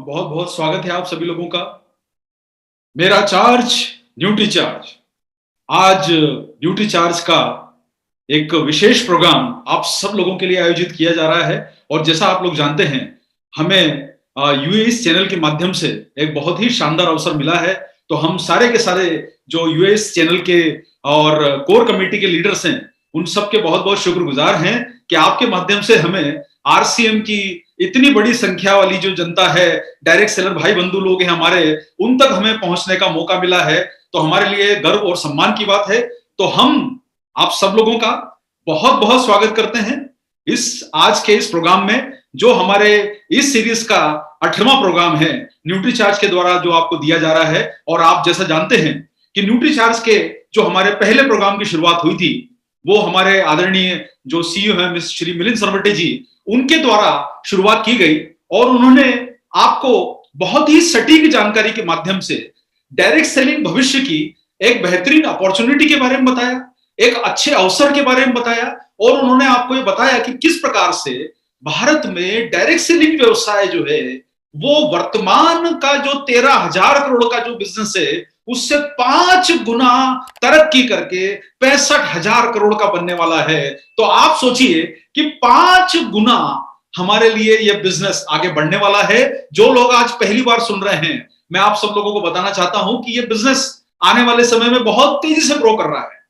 बहुत बहुत स्वागत है आप सभी लोगों का। मेरा चार्ज न्यूट्री चार्ज। आज न्यूट्री चार्ज का एक विशेष प्रोग्राम आप सब लोगों के लिए आयोजित किया जा रहा है। और जैसा आप लोग जानते हैं, हमें यूएस चैनल के माध्यम से एक बहुत ही शानदार अवसर मिला है। तो हम सारे के सारे जो यूएस चैनल के और कोर कमेटी के लीडर्स हैं, उन सब के बहुत बहुत शुक्रगुजार हैं कि आपके माध्यम से हमें आरसीएम की इतनी बड़ी संख्या वाली जो जनता है, डायरेक्ट सेलर भाई बंधु लोग हैं हमारे, उन तक हमें पहुंचने का मौका मिला है। तो हमारे लिए गर्व और सम्मान की बात है। तो हम आप सब लोगों का बहुत बहुत स्वागत करते हैं इस आज के इस प्रोग्राम में, जो हमारे इस सीरीज का 18वां प्रोग्राम है, न्यूट्री चार्ज के द्वारा जो आपको दिया जा रहा है। और आप जैसा जानते हैं कि न्यूट्री चार्ज के जो हमारे पहले प्रोग्राम की शुरुआत हुई थी, वो हमारे आदरणीय जो सीईओ हैं मिस श्री मिलिंद सरवटे जी, उनके द्वारा शुरुआत की गई। और उन्होंने आपको बहुत ही सटीक जानकारी के माध्यम से डायरेक्ट सेलिंग भविष्य की एक बेहतरीन अपॉर्चुनिटी के बारे में बताया, एक अच्छे अवसर के बारे में बताया। और उन्होंने आपको ये बताया कि किस प्रकार से भारत में डायरेक्ट सेलिंग व्यवसाय जो है, वो वर्तमान का जो 13,000 करोड़ का जो बिजनेस है, उससे 5 गुना तरक्की करके 65,000 करोड़ का बनने वाला है। तो आप सोचिए कि 5 गुना हमारे लिए यह बिजनेस आगे बढ़ने वाला है। जो लोग आज पहली बार सुन रहे हैं, मैं आप सब लोगों को बताना चाहता हूं कि यह बिजनेस आने वाले समय में बहुत तेजी से ग्रो कर रहा है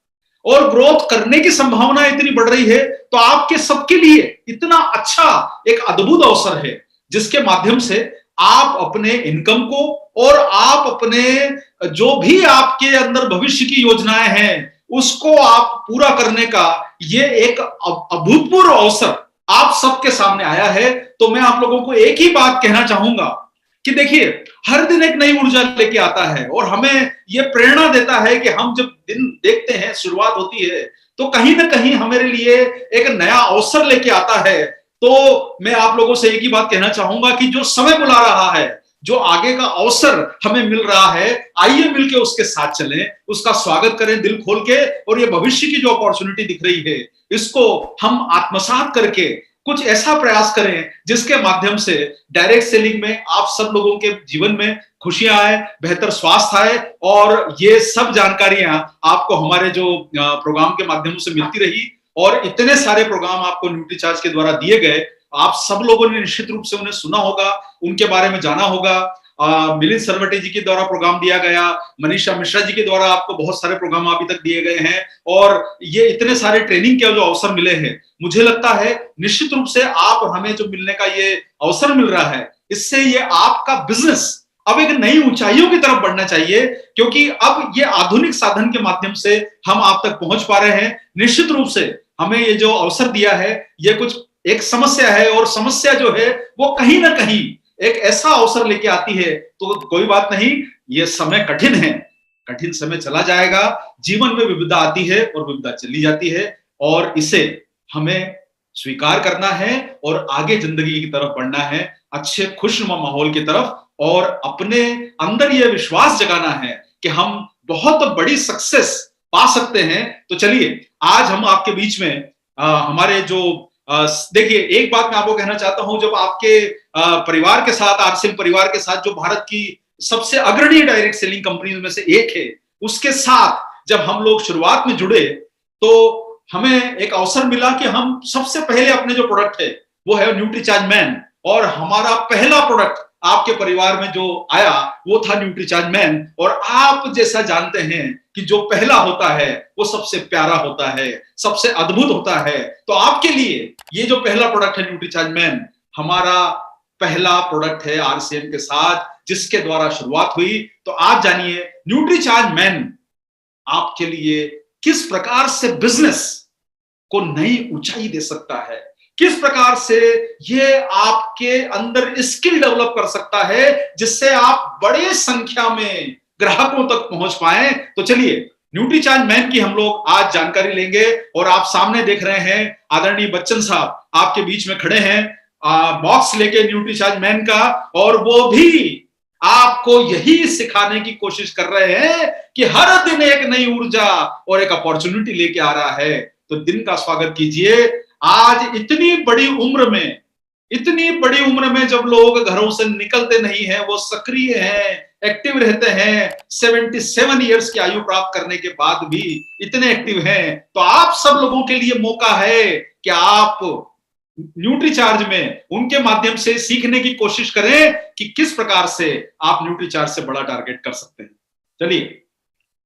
और ग्रोथ करने की संभावना इतनी बढ़ रही है। तो आपके सबके लिए इतना अच्छा एक अद्भुत अवसर है, जिसके माध्यम से आप अपने इनकम को और आप अपने जो भी आपके अंदर भविष्य की योजनाएं हैं, उसको आप पूरा करने का ये एक अभूतपूर्व अवसर आप सबके सामने आया है। तो मैं आप लोगों को एक ही बात कहना चाहूंगा कि देखिए, हर दिन एक नई ऊर्जा लेके आता है और हमें यह प्रेरणा देता है कि हम जब दिन देखते हैं, शुरुआत होती है, तो कहीं ना कहीं हमारे लिए एक नया अवसर लेके आता है। तो मैं आप लोगों से एक ही बात कहना चाहूंगा कि जो समय बुला रहा है, जो आगे का अवसर हमें मिल रहा है, आइए मिलके उसके साथ चलें, उसका स्वागत करें दिल खोल के। और ये भविष्य की जो अपॉर्चुनिटी दिख रही है, इसको हम आत्मसात करके कुछ ऐसा प्रयास करें जिसके माध्यम से डायरेक्ट सेलिंग में आप सब लोगों के जीवन में खुशियां आए, बेहतर स्वास्थ्य आए। और ये सब जानकारियां आपको हमारे जो प्रोग्राम के माध्यम से मिलती रही, और इतने सारे प्रोग्राम आपको न्यूट्री चार्ज के द्वारा दिए गए, आप सब लोगों ने निश्चित रूप से उन्हें सुना होगा, उनके बारे में जाना होगा। मिलिंद सरवटे जी के द्वारा प्रोग्राम दिया गया, मनीषा मिश्रा जी के द्वारा आपको बहुत सारे प्रोग्राम अभी तक दिए गए हैं, और ये इतने सारे ट्रेनिंग के जो अवसर मिले हैं, मुझे लगता है निश्चित रूप से आप हमें जो मिलने का ये अवसर मिल रहा है, इससे ये आपका बिजनेस अब एक नई ऊंचाइयों की तरफ बढ़ना चाहिए, क्योंकि अब ये आधुनिक साधन के माध्यम से हम आप तक पहुंच पा रहे हैं। निश्चित रूप से हमें ये जो अवसर दिया है, ये कुछ एक समस्या है, और समस्या जो है वो कहीं ना कहीं एक ऐसा अवसर लेके आती है। तो कोई बात नहीं, ये समय कठिन है, कठिन समय चला जाएगा। जीवन में विविधता आती है और विविधता चली जाती है, और इसे हमें स्वीकार करना है और आगे जिंदगी की तरफ बढ़ना है, अच्छे खुशनुमा माहौल की तरफ। और अपने अंदर यह विश्वास जगाना है कि हम बहुत बड़ी सक्सेस पा सकते हैं। तो चलिए, आज हम आपके बीच में हमारे जो देखिए, एक बात मैं आपको कहना चाहता हूं, जब आपके परिवार के साथ, आरसीएम परिवार के साथ, जो भारत की सबसे अग्रणी डायरेक्ट सेलिंग कंपनी में से एक है, उसके साथ जब हम लोग शुरुआत में जुड़े, तो हमें एक अवसर मिला कि हम सबसे पहले अपने जो प्रोडक्ट है वो है न्यूट्री चार्ज मैन। और हमारा पहला प्रोडक्ट आपके परिवार में जो आया वो था न्यूट्री चार्ज मैन। और आप जैसा जानते हैं कि जो पहला होता है वो सबसे प्यारा होता है, सबसे अद्भुत होता है। तो आपके लिए ये जो पहला प्रोडक्ट है न्यूट्री चार्ज मैन, हमारा पहला प्रोडक्ट है आरसीएम के साथ, जिसके द्वारा शुरुआत हुई। तो आप जानिए न्यूट्री चार्ज मैन आपके लिए किस प्रकार से बिजनेस को नई ऊंचाई दे सकता है, किस प्रकार से ये आपके अंदर स्किल डेवलप कर सकता है, जिससे आप बड़े संख्या में ग्राहकों तक पहुंच पाए। तो चलिए, न्यूट्री चार्ज मैन की हम लोग आज जानकारी लेंगे। और आप सामने देख रहे हैं आदरणीय बच्चन साहब आपके बीच में खड़े हैं, बॉक्स लेके न्यूट्री चार्ज मैन का, और वो भी आपको यही सिखाने की कोशिश कर रहे हैं कि हर दिन एक नई ऊर्जा और एक अपॉर्चुनिटी लेके आ रहा है। तो दिन का स्वागत कीजिए। आज इतनी बड़ी उम्र में इतनी बड़ी उम्र में जब लोग घरों से निकलते नहीं हैं, वो सक्रिय हैं, एक्टिव रहते हैं, 77 ईयर्स की आयु प्राप्त करने के बाद भी इतने एक्टिव हैं, तो आप सब लोगों के लिए मौका है कि आप न्यूट्रीचार्ज में उनके माध्यम से सीखने की कोशिश करें कि किस प्रकार से आप न्यूट्रीचार्ज से बड़ा टारगेट कर सकते हैं। चलिए,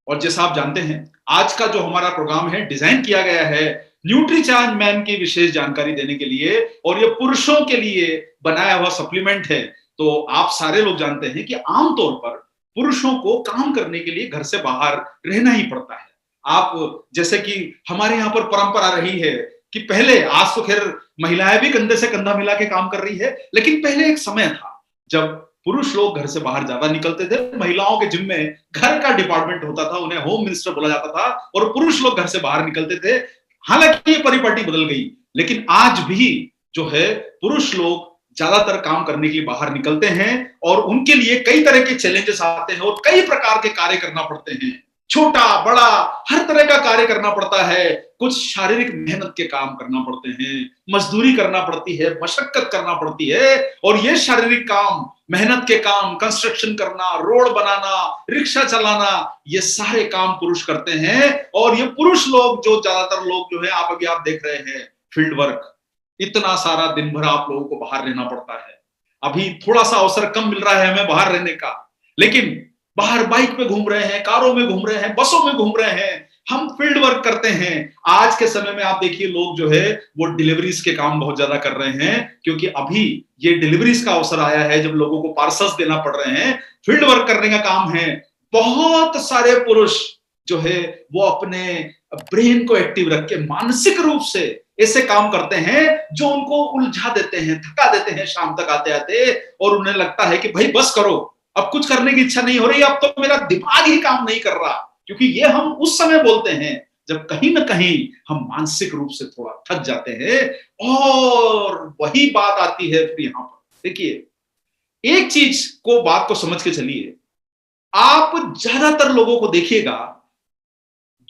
और जैसा आप जानते हैं, आज का जो हमारा प्रोग्राम है डिजाइन किया गया है न्यूट्रीचार्ज मैन की विशेष जानकारी देने के लिए, और ये पुरुषों के लिए बनाया हुआ सप्लीमेंट है। तो आप सारे लोग जानते हैं कि आमतौर पर पुरुषों को काम करने के लिए घर से बाहर रहना ही पड़ता है। आप जैसे कि हमारे यहाँ पर परंपरा रही है कि पहले, आज तो खैर महिलाएं भी कंधे से कंधा मिला के काम कर रही है, लेकिन पहले एक समय था जब पुरुष लोग घर से बाहर ज्यादा निकलते थे, महिलाओं के जिम्मे घर का डिपार्टमेंट होता था, उन्हें होम मिनिस्टर बोला जाता था, और पुरुष लोग घर से बाहर निकलते थे। हालांकि ये परिपाटी बदल गई, लेकिन आज भी जो है पुरुष लोग ज्यादातर काम करने के लिए बाहर निकलते हैं, और उनके लिए कई तरह के चैलेंजेस आते हैं और कई प्रकार के कार्य करना पड़ते हैं। छोटा बड़ा हर तरह का कार्य करना पड़ता है, कुछ शारीरिक मेहनत के काम करना पड़ते हैं, मजदूरी करना पड़ती है, मशक्कत करना पड़ती है, और ये शारीरिक काम, मेहनत के काम, कंस्ट्रक्शन करना, रोड बनाना, रिक्शा चलाना, ये सारे काम पुरुष करते हैं। और ये पुरुष लोग, जो ज्यादातर लोग जो है, आप देख रहे हैं फील्ड वर्क, इतना सारा दिन भर आप लोगों को बाहर रहना पड़ता है। अभी थोड़ा सा अवसर कम मिल रहा है हमें बाहर रहने का, लेकिन बाहर बाइक पे घूम रहे हैं, कारों में घूम रहे हैं, बसों में घूम रहे हैं, हम फील्ड वर्क करते हैं। आज के समय में आप देखिए, लोग जो है वो डिलीवरीज के काम बहुत ज्यादा कर रहे हैं, क्योंकि अभी ये डिलीवरीज का अवसर आया है जब लोगों को पार्सल्स देना पड़ रहे हैं, फील्ड वर्क करने का काम है। बहुत सारे पुरुष जो है वो अपने ब्रेन को एक्टिव रख के मानसिक रूप से ऐसे काम करते हैं जो उनको उलझा देते हैं, थका देते हैं शाम तक आते आते, और उन्हें लगता है कि भाई बस करो, अब कुछ करने की इच्छा नहीं हो रही, अब तो मेरा दिमाग ही काम नहीं कर रहा। क्योंकि ये हम उस समय बोलते हैं जब कहीं ना कहीं हम मानसिक रूप से थोड़ा थक जाते हैं। और वही बात आती है फिर यहां पर। देखिए, एक चीज को, बात को समझ के चलिए, आप ज्यादातर लोगों को देखिएगा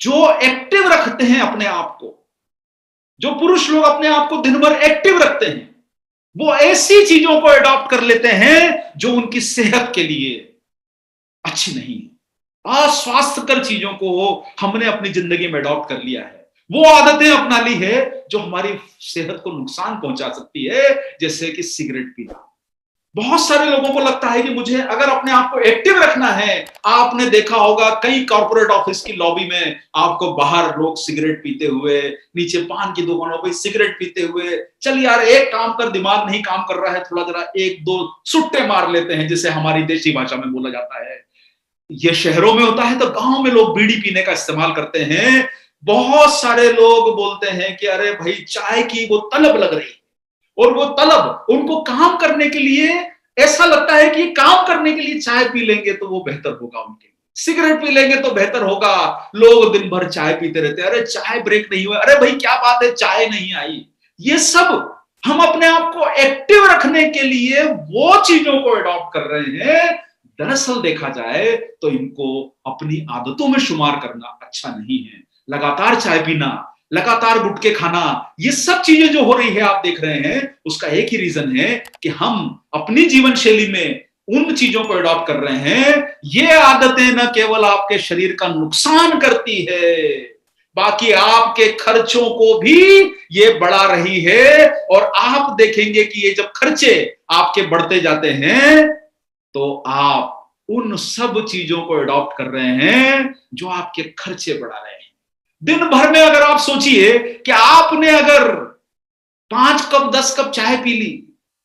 जो एक्टिव रखते हैं अपने आप को, जो पुरुष लोग अपने आप को दिन भर एक्टिव रखते हैं, वो ऐसी चीजों को अडॉप्ट कर लेते हैं जो उनकी सेहत के लिए अच्छी नहीं है। अस्वास्थ्यकर चीजों को हमने अपनी जिंदगी में अडॉप्ट कर लिया है, वो आदतें अपना ली है जो हमारी सेहत को नुकसान पहुंचा सकती है, जैसे कि सिगरेट पीना। बहुत सारे लोगों को लगता है कि मुझे अगर अपने आप को एक्टिव रखना है, आपने देखा होगा कई कॉर्पोरेट ऑफिस की लॉबी में आपको बाहर लोग सिगरेट पीते हुए, नीचे पान की दुकानों पर सिगरेट पीते हुए, चल यार एक काम कर, दिमाग नहीं काम कर रहा है, थोड़ा जरा एक दो सुट्टे मार लेते हैं, जिसे हमारी देशी भाषा में बोला जाता है। ये शहरों में होता है, तो गांव में लोग बीड़ी पीने का इस्तेमाल करते हैं। बहुत सारे लोग बोलते हैं कि अरे भाई चाय की वो तलब लग रही, और वो तलब उनको काम करने के लिए ऐसा लगता है कि काम करने के लिए चाय पी लेंगे तो वो बेहतर होगा, उनके सिगरेट पी लेंगे तो बेहतर होगा। लोग दिन भर चाय पीते रहते हैं, अरे चाय ब्रेक नहीं हुआ, अरे भाई क्या बात है चाय नहीं आई। ये सब हम अपने आप को एक्टिव रखने के लिए वो चीजों को अडॉप्ट कर रहे हैं। दरअसल देखा जाए तो इनको अपनी आदतों में शुमार करना अच्छा नहीं है। लगातार चाय पीना, लगातार गुटखे खाना, ये सब चीजें जो हो रही है आप देख रहे हैं, उसका एक ही रीजन है कि हम अपनी जीवन शैली में उन चीजों को अडॉप्ट कर रहे हैं। ये आदतें न केवल आपके शरीर का नुकसान करती है, बाकी आपके खर्चों को भी ये बढ़ा रही है। और आप देखेंगे कि ये जब खर्चे आपके बढ़ते जाते हैं, तो आप उन सब चीजों को अडॉप्ट कर रहे हैं जो आपके खर्चे बढ़ा रहे हैं। दिन भर में अगर आप सोचिए कि आपने अगर 5 कप 10 कप चाय पी ली,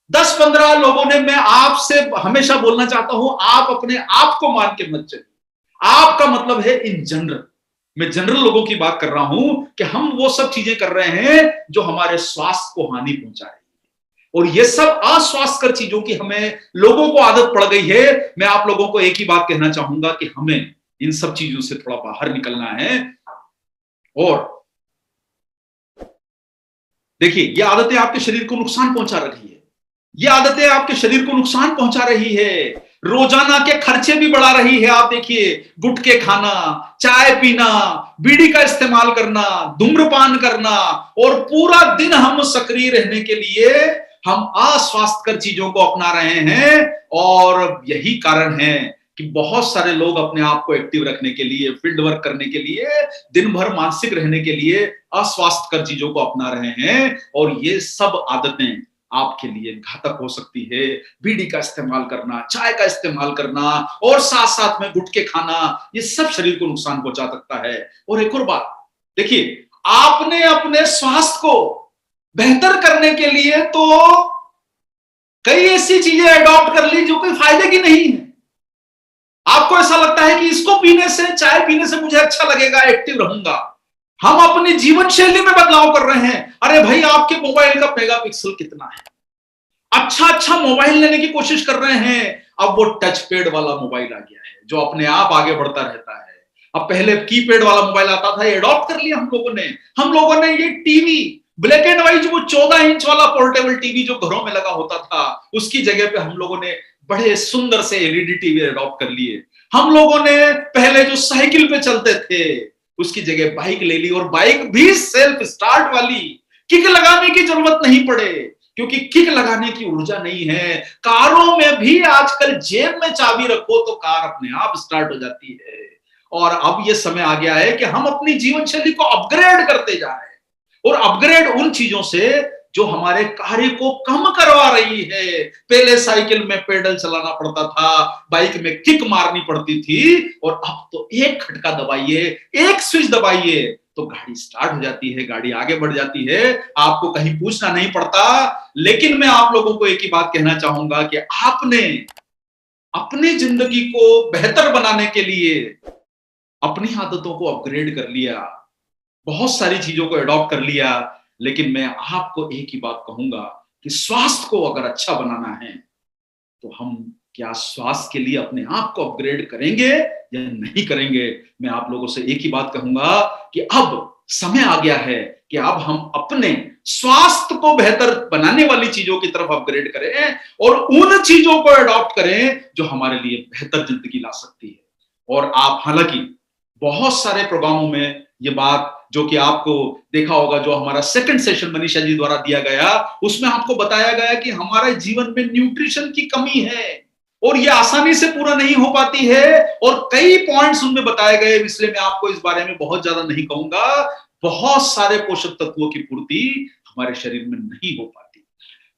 10-15 लोगों ने, मैं आपसे हमेशा बोलना चाहता हूं, आप अपने आप को मान के मत चलिए। आपका मतलब है इन जनरल, मैं जनरल लोगों की बात कर रहा हूं कि हम वो सब चीजें कर रहे हैं जो हमारे स्वास्थ्य को हानि पहुंचा रही है। और ये सब अस्वास्थ्यकर चीजों की हमें लोगों को आदत पड़ गई है। मैं आप लोगों को एक ही बात कहना चाहूंगा कि हमें इन सब चीजों से थोड़ा बाहर निकलना है। और देखिए, ये आदतें आपके शरीर को नुकसान पहुंचा रही है, ये आदतें आपके शरीर को नुकसान पहुंचा रही है, रोजाना के खर्चे भी बढ़ा रही है। आप देखिए, गुटखे खाना, चाय पीना, बीड़ी का इस्तेमाल करना, धूम्रपान करना, और पूरा दिन हम सक्रिय रहने के लिए हम अस्वास्थ्यकर चीजों को अपना रहे हैं। और यही कारण है कि बहुत सारे लोग अपने आप को एक्टिव रखने के लिए, फील्ड वर्क करने के लिए, दिन भर मानसिक रहने के लिए अस्वास्थ्यकर चीजों को अपना रहे हैं। और ये सब आदतें आपके लिए घातक हो सकती है। बीड़ी का इस्तेमाल करना, चाय का इस्तेमाल करना और साथ साथ में गुटखे खाना, ये सब शरीर को नुकसान पहुंचा सकता है। और एक और बात देखिए, आपने अपने स्वास्थ्य को बेहतर करने के लिए तो कई ऐसी चीजें अडॉप्ट कर ली जो कोई फायदे की नहीं है। आपको ऐसा लगता है कि इसको पीने से, चाय पीने से मुझे अच्छा लगेगा, एक्टिव रहूंगा। हम अपनी जीवन शैली में बदलाव कर रहे हैं। अरे भाई, आपके मोबाइल का मेगापिक्सल कितना है, अच्छा अच्छा मोबाइल लेने की कोशिश कर रहे हैं। अब वो टच पैड वाला मोबाइल आ गया है जो अपने आप आगे बढ़ता रहता है। अब पहले कीपैड वाला मोबाइल आता था, ये अडॉप्ट कर लिया हम लोगों ने ये टीवी ब्लैक एंड व्हाइट, वो 14 इंच वाला पोर्टेबल टीवी जो घरों में लगा होता था, उसकी जगह पे हम लोगों ने बड़े सुंदर से एलईडी टीवी अडॉप्ट कर लिए। हम लोगों ने पहले जो साइकिल पे चलते थे उसकी जगह बाइक ले ली, और बाइक भी सेल्फ स्टार्ट वाली, किक लगाने की जरूरत नहीं पड़े, क्योंकि किक लगाने की ऊर्जा नहीं है। कारों में भी आजकल जेब में चाबी रखो तो कार अपने आप स्टार्ट हो जाती है। और अब यह समय आ गया है कि हम अपनी जीवन शैली को अपग्रेड करते जा रहे हैं, और अपग्रेड उन चीजों से जो हमारे कार्य को कम करवा रही है। पहले साइकिल में पेडल चलाना पड़ता था, बाइक में किक मारनी पड़ती थी, और अब तो एक खटका दबाइए, एक स्विच दबाइए तो गाड़ी स्टार्ट हो जाती है, गाड़ी आगे बढ़ जाती है, आपको कहीं पूछना नहीं पड़ता। लेकिन मैं आप लोगों को एक ही बात कहना चाहूंगा कि आपने अपनी जिंदगी को बेहतर बनाने के लिए अपनी आदतों को अपग्रेड कर लिया, बहुत सारी चीजों को अडॉप्ट कर लिया। लेकिन मैं आपको एक ही बात कहूंगा कि स्वास्थ्य को अगर अच्छा बनाना है तो हम क्या स्वास्थ्य के लिए अपने आप को अपग्रेड करेंगे या नहीं करेंगे। मैं आप लोगों से एक ही बात कहूंगा कि अब समय आ गया है कि अब हम अपने स्वास्थ्य को बेहतर बनाने वाली चीजों की तरफ अपग्रेड करें और उन चीजों को अडॉप्ट करें जो हमारे लिए बेहतर जिंदगी ला सकती है। और आप हालांकि बहुत सारे प्रोग्रामों में ये बात, जो कि आपको देखा होगा, जो हमारा सेकंड सेशन मनीषा जी द्वारा दिया गया, उसमें आपको बताया गया कि हमारे जीवन में न्यूट्रिशन की कमी है और ये आसानी से पूरा नहीं हो पाती है। और कई पॉइंट्स उनमें बताए गए, इसलिए मैं आपको इस बारे में बहुत ज्यादा नहीं कहूंगा। बहुत सारे पोषक तत्वों की पूर्ति हमारे शरीर में नहीं हो पाती।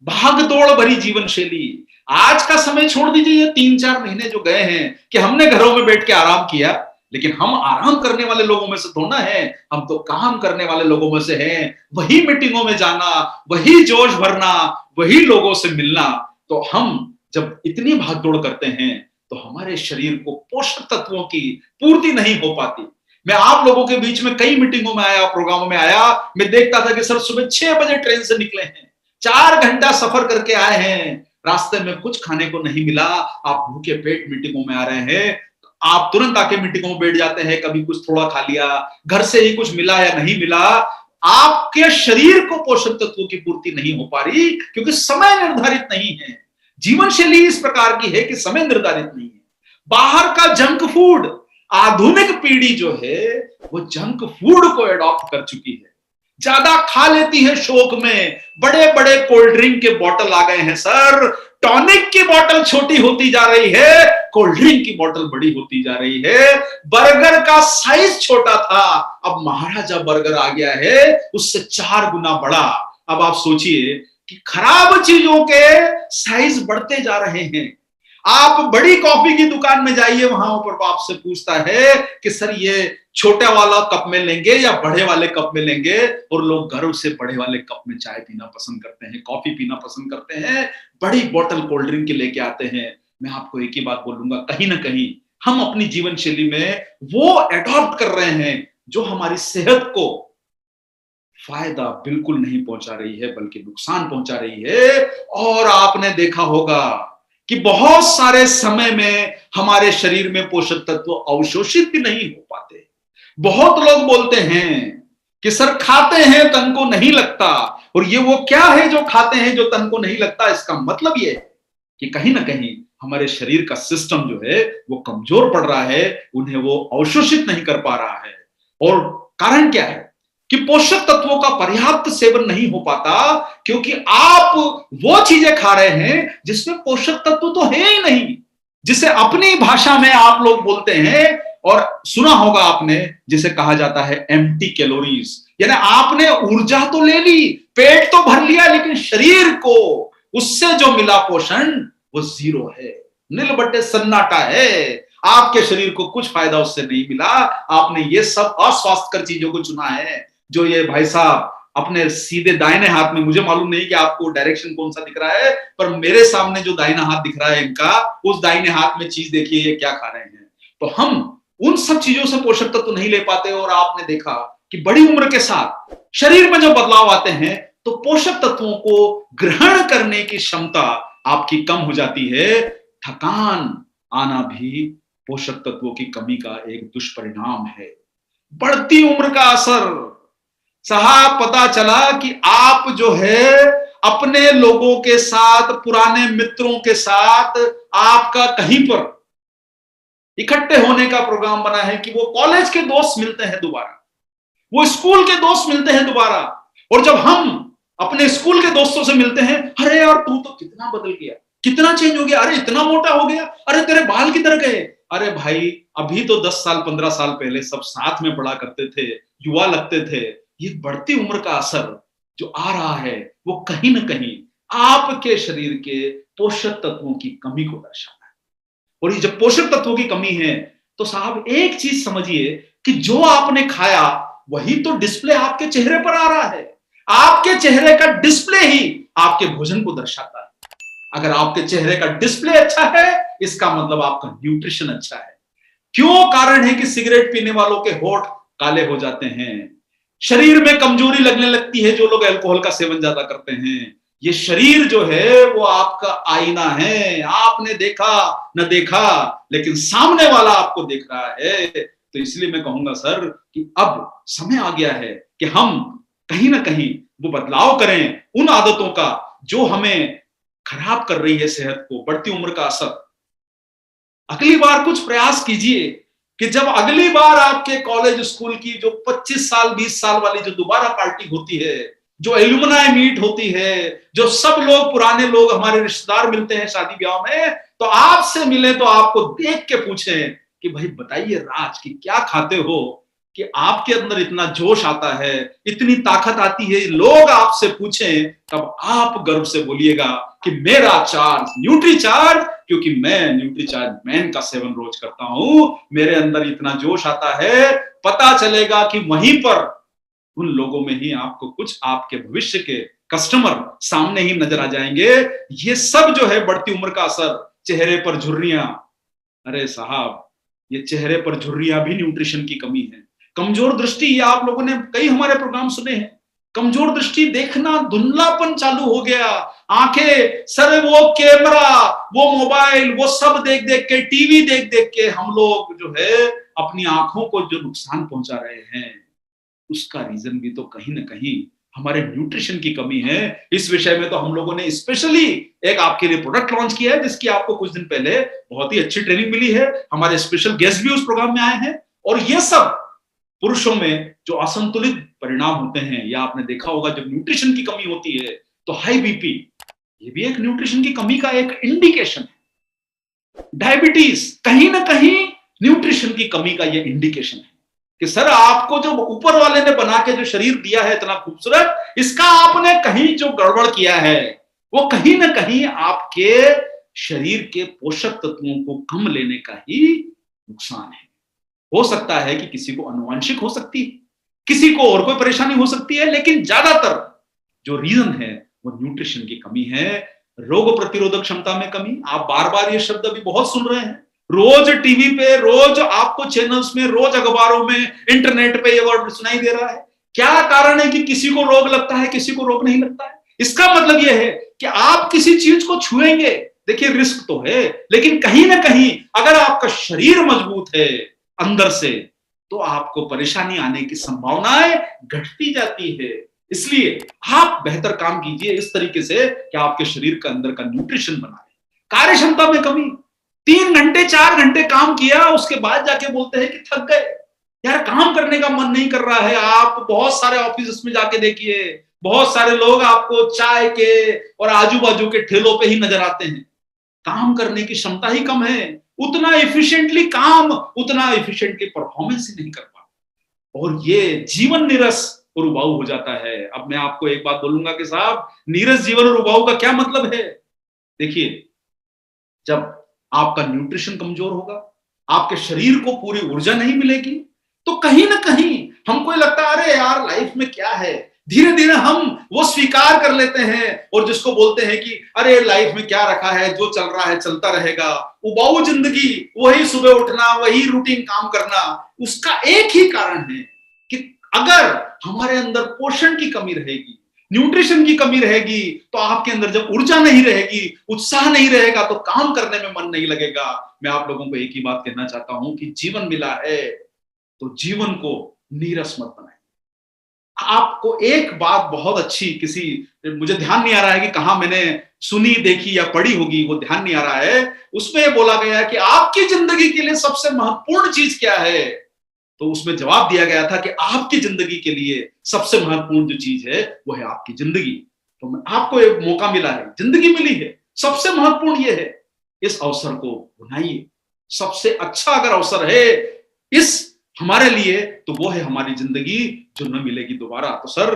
भाग दौड़ भरी जीवन शैली, आज का समय छोड़ दीजिए, ये 3-4 महीने जो गए हैं कि हमने घरों में बैठ के आराम किया, लेकिन हम आराम करने वाले लोगों में से थोड़ा है, हम तो काम करने वाले लोगों में से हैं। वही मीटिंगों में जाना, वही जोश भरना, वही लोगों से मिलना। तो हम जब इतनी भागदौड़ करते हैं तो हमारे शरीर को पोषक तत्वों की पूर्ति नहीं हो पाती। मैं आप लोगों के बीच में कई मीटिंगों में आया, प्रोग्रामों में आया, मैं देखता था कि सर सुबह 6 बजे ट्रेन से निकले हैं, 4 घंटा सफर करके आए हैं, रास्ते में कुछ खाने को नहीं मिला, आप भूखे पेट मीटिंगों में आ रहे हैं। आप तुरंत आके मीटिंगों में बैठ जाते हैं, कभी कुछ थोड़ा खा लिया, घर से ही कुछ मिला या नहीं मिला। आपके शरीर को पोषक तत्वों की पूर्ति नहीं हो पा रही, क्योंकि समय निर्धारित नहीं है। जीवन शैली इस प्रकार की है कि समय निर्धारित नहीं है। बाहर का जंक फूड, आधुनिक पीढ़ी जो है वो जंक फूड को अडॉप्ट कर चुकी है, ज्यादा खा लेती है शौक में। बड़े बड़े कोल्ड ड्रिंक के बोतल आ गए हैं सर, टॉनिक की बोतल छोटी होती जा रही है, कोल्ड ड्रिंक की बोतल बड़ी होती जा रही है। बर्गर का साइज छोटा था, अब महाराजा बर्गर आ गया है, उससे 4 गुना बड़ा। अब आप सोचिए कि खराब चीजों के साइज बढ़ते जा रहे हैं। आप बड़ी कॉफी की दुकान में जाइए, वहां पर आपसे पूछता है कि सर ये छोटे वाला कप में लेंगे या बड़े वाले कप में लेंगे, और लोग घर से बड़े वाले कप में चाय पीना पसंद करते हैं, कॉफी पीना पसंद करते हैं, बड़ी बोतल कोल्ड ड्रिंक के लेके आते हैं। मैं आपको एक ही बात बोलूंगा, कहीं ना कहीं हम अपनी जीवन शैली में वो अडॉप्ट कर रहे हैं जो हमारी सेहत को फायदा बिल्कुल नहीं पहुंचा रही है, बल्कि नुकसान पहुंचा रही है। और आपने देखा होगा कि बहुत सारे समय में हमारे शरीर में पोषक तत्व अवशोषित भी नहीं हो पाते। बहुत लोग बोलते हैं कि सर खाते हैं तन को नहीं लगता, और ये वो क्या है जो खाते हैं जो तन को नहीं लगता। इसका मतलब ये कि कहीं ना कहीं हमारे शरीर का सिस्टम जो है वो कमजोर पड़ रहा है, उन्हें वो अवशोषित नहीं कर पा रहा है। और कारण क्या है? कि पोषक तत्वों का पर्याप्त सेवन नहीं हो पाता क्योंकि आप वो चीजें खा रहे हैं जिसमें पोषक तत्व तो है ही नहीं, जिसे अपनी भाषा में आप लोग बोलते हैं और सुना होगा आपने, जिसे कहा जाता है एम्प्टी कैलोरीज। यानी आपने ऊर्जा तो ले ली, पेट तो भर लिया, लेकिन शरीर को उससे जो मिला पोषण वो जीरो है, नील बट्टे सन्नाटा है। आपके शरीर को कुछ फायदा उससे नहीं मिला। आपने ये सब अस्वास्थ्यकर चीजों को चुना है, जो ये भाई साहब अपने सीधे दाहिने हाथ में, मुझे मालूम नहीं कि आपको डायरेक्शन कौन सा दिख रहा है, पर मेरे सामने जो दाहिना हाथ दिख रहा है इनका, उस दाहिने हाथ में चीज देखिए ये क्या खा रहे हैं। तो हम उन सब चीजों से पोषक तत्व तो नहीं ले पाते। और आपने देखा कि बड़ी उम्र के साथ शरीर में जो बदलाव आते हैं तो पोषक तत्वों को ग्रहण करने की क्षमता आपकी कम हो जाती है। थकान आना भी पोषक तत्वों की कमी का एक दुष्परिणाम है। बढ़ती उम्र का असर साहब, पता चला कि आप जो है अपने लोगों के साथ, पुराने मित्रों के साथ आपका कहीं पर इकट्ठे होने का प्रोग्राम बना है कि वो कॉलेज के दोस्त मिलते हैं दोबारा, वो स्कूल के दोस्त मिलते हैं दोबारा। और जब हम अपने स्कूल के दोस्तों से मिलते हैं, अरे यार तू तो कितना बदल गया, कितना चेंज हो गया, अरे इतना मोटा हो गया, अरे तेरे बाल किधर गए। अरे भाई, अभी तो 10 साल 15 साल पहले सब साथ में पढ़ा करते थे, युवा लगते थे। ये बढ़ती उम्र का असर जो आ रहा है वो कहीं ना कहीं आपके शरीर के पोषक तत्वों की कमी को दर्शाता है। और ये जब पोषक तत्वों की कमी है तो साहब एक चीज समझिए कि जो आपने खाया वही तो डिस्प्ले आपके चेहरे पर आ रहा है। आपके चेहरे का डिस्प्ले ही आपके भोजन को दर्शाता है। अगर आपके चेहरे का डिस्प्ले अच्छा है, इसका मतलब आपका न्यूट्रिशन अच्छा है। क्यों कारण है कि सिगरेट पीने वालों के होंठ काले हो जाते हैं, शरीर में कमजोरी लगने लगती है जो लोग अल्कोहल का सेवन ज्यादा करते हैं। ये शरीर जो है वो आपका आईना है। आपने देखा न देखा, लेकिन सामने वाला आपको देख रहा है। तो इसलिए मैं कहूंगा सर कि अब समय आ गया है कि हम कहीं ना कहीं वो बदलाव करें उन आदतों का जो हमें खराब कर रही है सेहत को, बढ़ती उम्र का असर। अगली बार कुछ प्रयास कीजिए कि जब अगली बार आपके कॉलेज स्कूल की जो 25 साल 20 साल वाली जो दोबारा पार्टी होती है, जो एलुमनाई मीट होती है, जो सब लोग पुराने लोग हमारे रिश्तेदार मिलते हैं शादी ब्याह में, तो आपसे मिले तो आपको देख के पूछें कि भाई बताइए राज की क्या खाते हो कि आपके अंदर इतना जोश आता है, इतनी ताकत आती है। लोग आपसे पूछें तब आप गर्व से बोलिएगा कि मेरा चार्ज न्यूट्री चार्ज, क्योंकि मैं न्यूट्री चार्ज मैन का सेवन रोज करता हूं, मेरे अंदर इतना जोश आता है। पता चलेगा कि वहीं पर उन लोगों में ही आपको कुछ आपके भविष्य के कस्टमर सामने ही नजर आ जाएंगे। ये सब जो है बढ़ती उम्र का असर, चेहरे पर झुर्रियां, अरे साहब ये चेहरे पर झुर्रियां भी न्यूट्रिशन की कमी है। कमजोर दृष्टि, ये आप लोगों ने कई हमारे प्रोग्राम सुने हैं। कमजोर दृष्टि, देखना धुंधलापन चालू हो गया, आंखें सर, वो कैमरा, वो मोबाइल, वो सब देख देख के, टीवी देख देख के हम लोग जो है अपनी आंखों को जो नुकसान पहुंचा रहे हैं, उसका रीजन भी तो कहीं ना कहीं हमारे न्यूट्रिशन की कमी है। इस विषय में तो हम लोगों ने स्पेशली एक आपके लिए प्रोडक्ट लॉन्च किया है, जिसकी आपको कुछ दिन पहले बहुत ही अच्छी ट्रेनिंग मिली है। हमारे स्पेशल गेस्ट भी उस प्रोग्राम में आए हैं। और ये सब पुरुषों में जो असंतुलित परिणाम होते हैं, या आपने देखा होगा जब न्यूट्रिशन की कमी होती है तो हाई बीपी, ये भी एक न्यूट्रिशन की कमी का एक इंडिकेशन है। डायबिटीज कहीं ना कहीं न्यूट्रिशन की कमी का ये इंडिकेशन है कि सर आपको जो ऊपर वाले ने बना के जो शरीर दिया है इतना खूबसूरत, इसका आपने कहीं जो गड़बड़ किया है वो कहीं ना कहीं आपके शरीर के पोषक तत्वों को कम लेने का ही नुकसान है। हो सकता है कि किसी को आनुवंशिक हो सकती है, किसी को और कोई परेशानी हो सकती है, लेकिन ज्यादातर जो रीजन है वो न्यूट्रिशन की कमी है। रोग प्रतिरोधक क्षमता में कमी, आप बार बार ये शब्द अभी बहुत सुन रहे हैं, रोज टीवी पे, रोज आपको चैनल्स में, रोज अखबारों में, इंटरनेट पे ये वर्ड सुनाई दे रहा है। क्या कारण है कि किसी को रोग लगता है, किसी को रोग नहीं लगता है? इसका मतलब यह है कि आप किसी चीज को छुएंगे, देखिए रिस्क तो है, लेकिन कहीं ना कहीं अगर आपका शरीर मजबूत है अंदर से, तो आपको परेशानी आने की संभावनाएं घटती जाती है। इसलिए आप बेहतर काम कीजिए इस तरीके से कि आपके शरीर के अंदर का न्यूट्रिशन बनाए। कार्य क्षमता में कमी, 3 घंटे 4 घंटे काम किया, उसके बाद जाके बोलते हैं कि थक गए। यार काम करने का मन नहीं कर रहा है, आप बहुत सारे ऑफिस में जाके देखिए, बहुत सारे लोग आपको चाय के और आजू बाजू के ठेलों पे ही नजर आते हैं। काम करने की क्षमता ही कम है, उतना एफिशिएंटली काम, उतना एफिशिएंटली परफॉर्मेंस ही नहीं कर पा, और ये जीवन नीरस और उबाऊ हो जाता है। अब मैं आपको एक बात बोलूंगा कि साहब, नीरस जीवन और उबाऊ का क्या मतलब है। देखिए, जब आपका न्यूट्रिशन कमजोर होगा, आपके शरीर को पूरी ऊर्जा नहीं मिलेगी, तो कहीं ना कहीं हमको लगता है अरे यार लाइफ में क्या है, धीरे धीरे हम वो स्वीकार कर लेते हैं और जिसको बोलते हैं कि अरे लाइफ में क्या रखा है, जो चल रहा है चलता रहेगा, उबाऊ जिंदगी, वही सुबह उठना, वही रूटीन काम करना। उसका एक ही कारण है कि अगर हमारे अंदर पोषण की कमी रहेगी, न्यूट्रिशन की कमी रहेगी, तो आपके अंदर जब ऊर्जा नहीं रहेगी, उत्साह नहीं रहेगा, तो काम करने में मन नहीं लगेगा। मैं आप लोगों को एक ही बात कहना चाहता हूं कि जीवन मिला है तो जीवन को नीरस मत बनाए। आपको एक बात बहुत अच्छी, किसी, मुझे ध्यान नहीं आ रहा है कि कहां मैंने सुनी, देखी या पढ़ी होगी, वो ध्यान नहीं आ रहा है, उसमें बोला गया है कि आपकी जिंदगी के लिए सबसे महत्वपूर्ण चीज क्या है। तो उसमें जवाब दिया गया था कि आपकी जिंदगी के लिए सबसे महत्वपूर्ण जो चीज है वो है आपकी जिंदगी। तो आपको एक मौका मिला है, जिंदगी मिली है, सबसे महत्वपूर्ण ये है, इस अवसर को बनाइए। सबसे अच्छा अगर अवसर है इस हमारे लिए, तो वो है हमारी जिंदगी, जो न मिलेगी दोबारा। तो सर,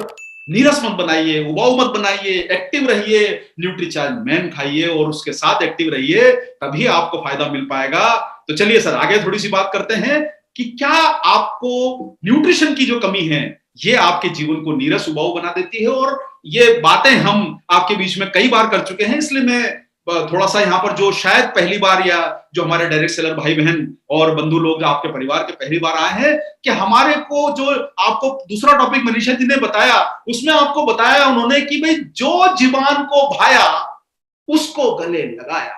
नीरस मत बनाइए, उबाऊ मत बनाइए, एक्टिव रहिए, न्यूट्रीचार्ज मैन खाइए और उसके साथ एक्टिव रहिए, तभी आपको फायदा मिल पाएगा। तो चलिए सर, आगे थोड़ी सी बात करते हैं कि क्या आपको न्यूट्रिशन की जो कमी है ये आपके जीवन को नीरस उबाऊ बना देती है। और ये बातें हम आपके बीच में कई बार कर चुके हैं, इसलिए मैं थोड़ा सा यहाँ पर, जो शायद पहली बार या जो हमारे डायरेक्ट सेलर भाई बहन और बंधु लोग आपके परिवार के पहली बार आए हैं, कि हमारे को जो आपको दूसरा टॉपिक मनीषा जी ने बताया, उसमें आपको बताया उन्होंने कि भाई जो जीवान को भाया उसको गले लगाया।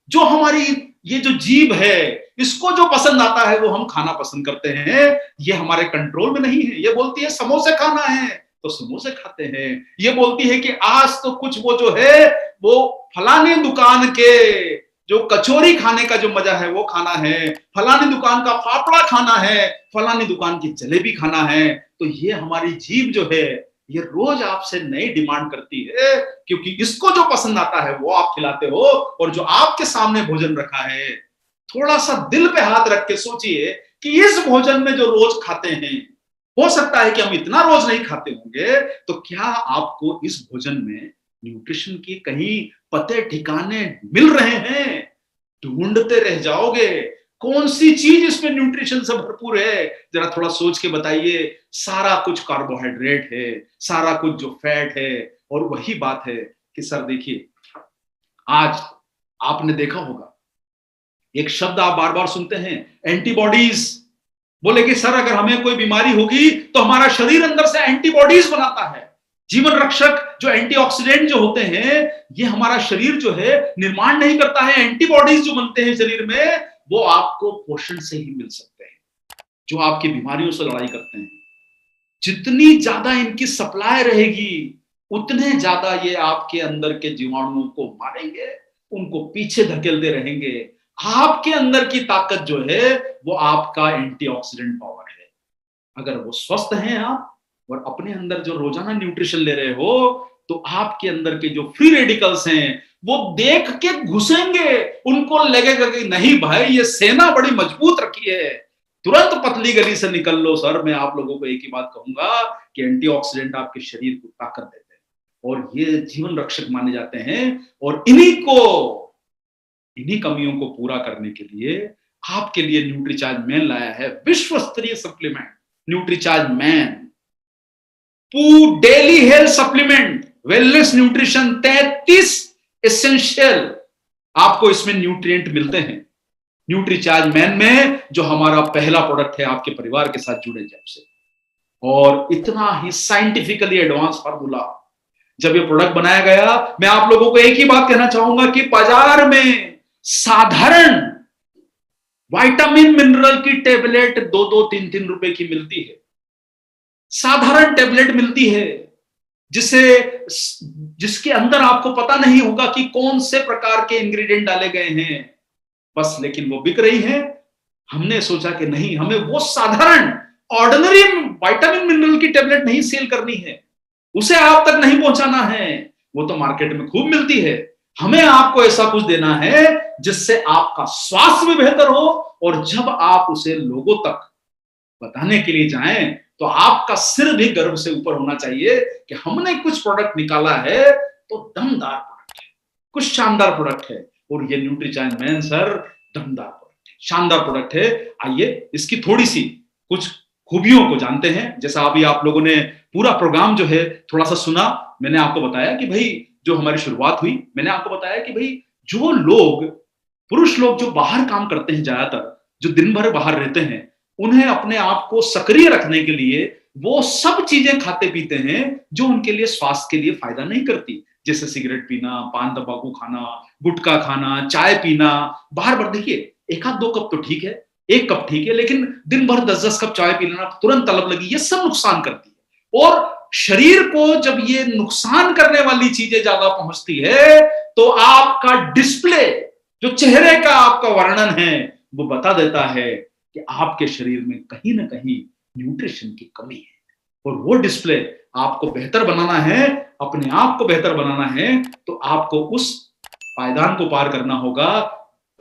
जो हमारी ये जो जीभ है, इसको जो पसंद आता है वो हम खाना पसंद करते हैं, ये हमारे कंट्रोल में नहीं है। ये बोलती है समोसे खाना है तो समोसे खाते हैं, ये बोलती है कि आज तो कुछ वो जो है वो फलाने दुकान के जो कचौरी खाने का जो मजा है वो खाना है, फलानी दुकान का फाफड़ा खाना है, फलानी दुकान की जलेबी खाना है। तो ये हमारी जीभ जो है ये रोज आपसे नई डिमांड करती है, क्योंकि इसको जो पसंद आता है वो आप खिलाते हो, और जो आपके सामने भोजन रखा है, थोड़ा सा दिल पे हाथ रख के सोचिए कि इस भोजन में जो रोज खाते हैं, हो सकता है कि हम इतना रोज नहीं खाते होंगे, तो क्या आपको इस भोजन में न्यूट्रिशन की कहीं पते ठिकाने मिल रहे हैं? ढूंढते रह जाओगे कौन सी चीज इसमें न्यूट्रिशन से भरपूर है, जरा थोड़ा सोच के बताइए। सारा कुछ कार्बोहाइड्रेट है, सारा कुछ जो फैट है। और वही बात है कि सर देखिए, आज आपने देखा होगा एक शब्द आप बार बार सुनते हैं, एंटीबॉडीज। बोले कि सर अगर हमें कोई बीमारी होगी तो हमारा शरीर अंदर से एंटीबॉडीज बनाता है। जीवन रक्षक जो एंटीऑक्सीडेंट जो होते हैं, ये हमारा शरीर जो है निर्माण नहीं करता है। एंटीबॉडीज जो बनते हैं शरीर में, वो आपको पोषण से ही मिल सकते हैं, जो आपकी बीमारियों से लड़ाई करते हैं। जितनी ज्यादा इनकी सप्लाई रहेगी, उतने ज्यादा ये आपके अंदर के जीवाणुओं को मारेंगे, उनको पीछे धकेलते रहेंगे। आपके अंदर की ताकत जो है वो आपका एंटीऑक्सीडेंट पावर है। अगर वो स्वस्थ हैं आप, और अपने अंदर जो रोजाना न्यूट्रिशन ले रहे हो, तो आपके अंदर के जो फ्री रेडिकल्स हैं वो देख के घुसेंगे, उनको लगेगा कि नहीं भाई ये सेना बड़ी मजबूत रखी है, तुरंत पतली गली से निकल लो। सर मैं आप लोगों को एक ही बात कहूंगा कि एंटीऑक्सीडेंट आपके शरीर को ताकत देते हैं और ये जीवन रक्षक माने जाते हैं। और इन्हीं कमियों को पूरा करने के लिए आपके लिए न्यूट्रीचार्ज मैन लाया है विश्व स्तरीय supplement, Nutricharge man daily health supplement, wellness nutrition, 33 essential आपको इसमें न्यूट्रिएंट मिलते हैं न्यूट्रीचार्ज मैन में, जो हमारा पहला प्रोडक्ट है आपके परिवार के साथ जुड़े जब से। और इतना ही साइंटिफिकली एडवांस फार्मूला जब ये प्रोडक्ट बनाया गया, मैं आप लोगों को एक ही बात कहना चाहूंगा कि बाजार में साधारण विटामिन मिनरल की टेबलेट 2-2, 3-3 रुपए की मिलती है। साधारण टेबलेट मिलती है जिसके अंदर आपको पता नहीं होगा कि कौन से प्रकार के इंग्रेडिएंट डाले गए हैं, बस लेकिन वो बिक रही है। हमने सोचा कि नहीं, हमें वो साधारण ऑर्डिनरी विटामिन मिनरल की टेबलेट नहीं सेल करनी है, उसे आप तक नहीं पहुंचाना है, वो तो मार्केट में खूब मिलती है। हमें आपको ऐसा कुछ देना है जिससे आपका स्वास्थ्य भी बेहतर हो, और जब आप उसे लोगों तक बताने के लिए जाएं तो आपका सिर भी गर्व से ऊपर होना चाहिए कि हमने कुछ प्रोडक्ट निकाला है तो दमदार प्रोडक्ट है, कुछ शानदार प्रोडक्ट है। और ये न्यूट्रीचार्ज मैन सर दमदार प्रोडक्ट है, शानदार प्रोडक्ट है। आइए इसकी थोड़ी सी कुछ खूबियों को जानते हैं। जैसा अभी आप लोगों ने पूरा प्रोग्राम जो है थोड़ा सा सुना, मैंने आपको बताया कि भाई जो हमारी शुरुआत हुई, मैंने आपको बताया कि भाई जो लोग, पुरुष लोग जो बाहर काम करते हैं, ज्यादातर जो दिन भर बाहर रहते हैं, उन्हें अपने आप को सक्रिय रखने के लिए वो सब चीजें खाते पीते हैं जो उनके लिए स्वास्थ्य के लिए फायदा नहीं करती, जैसे सिगरेट पीना, पान तंबाकू खाना, गुटखा खाना, चाय पीना। बाहर बार देखिए, एक आध दो कप तो ठीक है, एक कप ठीक है, लेकिन दिन भर 10-10 कप चाय पी लेना, तुरंत तलब लगी, ये सब नुकसान करती है। और शरीर को जब ये नुकसान करने वाली चीजें ज्यादा पहुंचती है तो आपका डिस्प्ले, जो चेहरे का आपका वर्णन है, वो बता देता है कि आपके शरीर में कहीं ना कहीं न्यूट्रिशन की कमी है। और वो डिस्प्ले आपको बेहतर बनाना है, अपने आप को बेहतर बनाना है, तो आपको उस पायदान को पार करना होगा।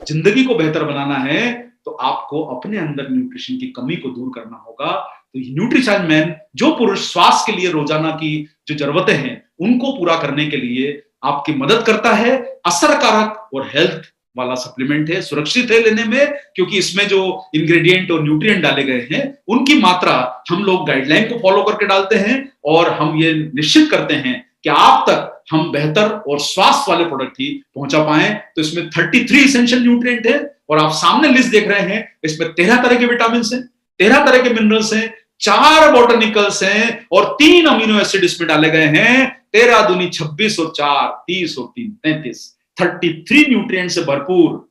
जिंदगी को बेहतर बनाना है तो आपको अपने अंदर न्यूट्रिशन की कमी को दूर करना होगा। तो न्यूट्रीचार्ज मैन, जो पुरुष स्वास्थ्य के लिए रोजाना की जो जरूरतें हैं उनको पूरा करने के लिए आपकी मदद करता है, असरकारक और हेल्थ वाला सप्लीमेंट है, सुरक्षित है लेने में, क्योंकि इसमें जो इंग्रेडिएंट और न्यूट्रिएंट डाले गए हैं उनकी मात्रा हम लोग गाइडलाइन को फॉलो करके डालते हैं, और हम ये निश्चित करते हैं कि आप तक हम बेहतर और स्वास्थ्य वाले प्रोडक्ट ही पहुंचा पाए। तो इसमें 33 इसेंशियल न्यूट्रिएंट है, और आप सामने लिस्ट देख रहे हैं, इसमें 13 तरह के विटामिन हैं, 13 तरह के मिनरल्स हैं, 4 बॉटनिकल्स हैं, और 3 अमीनो एसिड इसमें डाले गए हैं। 13 दूनी 26 और 4 30 और 3 33, 33 न्यूट्रिएंट से भरपूर।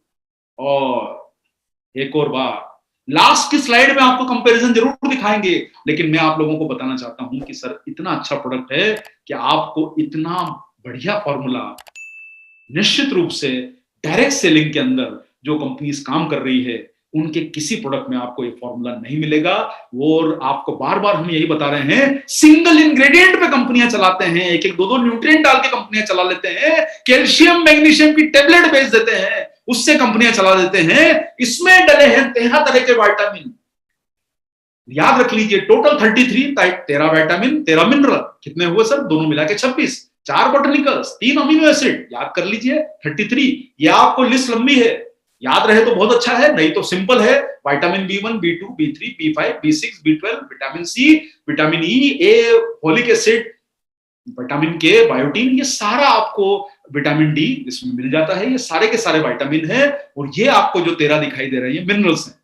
और एक और बार, लास्ट की स्लाइड में आपको कंपैरिजन जरूर दिखाएंगे, लेकिन मैं आप लोगों को बताना चाहता हूं कि सर इतना अच्छा प्रोडक्ट है कि आपको इतना बढ़िया फॉर्मूला, निश्चित रूप से डायरेक्ट सेलिंग के अंदर जो कंपनीज काम कर रही है उनके किसी प्रोडक्ट में आपको ये फॉर्मूला नहीं मिलेगा। और आपको बार बार हम यही बता रहे हैं, सिंगल इंग्रेडिएंट पे कंपनियां चलाते हैं, एक एक दो दो न्यूट्रिएंट डाल के कंपनियां चला लेते हैं, कैल्शियम मैग्नीशियम की टेबलेट बेच देते हैं, उससे कंपनियां चला देते हैं। इसमें डले हैं 13 तरह के विटामिन, याद रख लीजिए, टोटल 33, 13 विटामिन 13 मिनरल, कितने हुए सर? दोनों मिला के 26, 4 बॉटनिकल्स, 3 अमीनो एसिड, याद कर लीजिए 33। ये आपको लिस्ट लंबी है, याद रहे तो बहुत अच्छा है, नहीं तो सिंपल है। Vitamin B1, B2, B3, B5, B6, B12, vitamin C, vitamin E, A, folic acid, vitamin K, biotin, ये सारा आपको, विटामिन डी इसमें मिल जाता है। ये सारे के सारे विटामिन है, और ये आपको जो 13 दिखाई दे रहे हैं मिनरल्स हैं।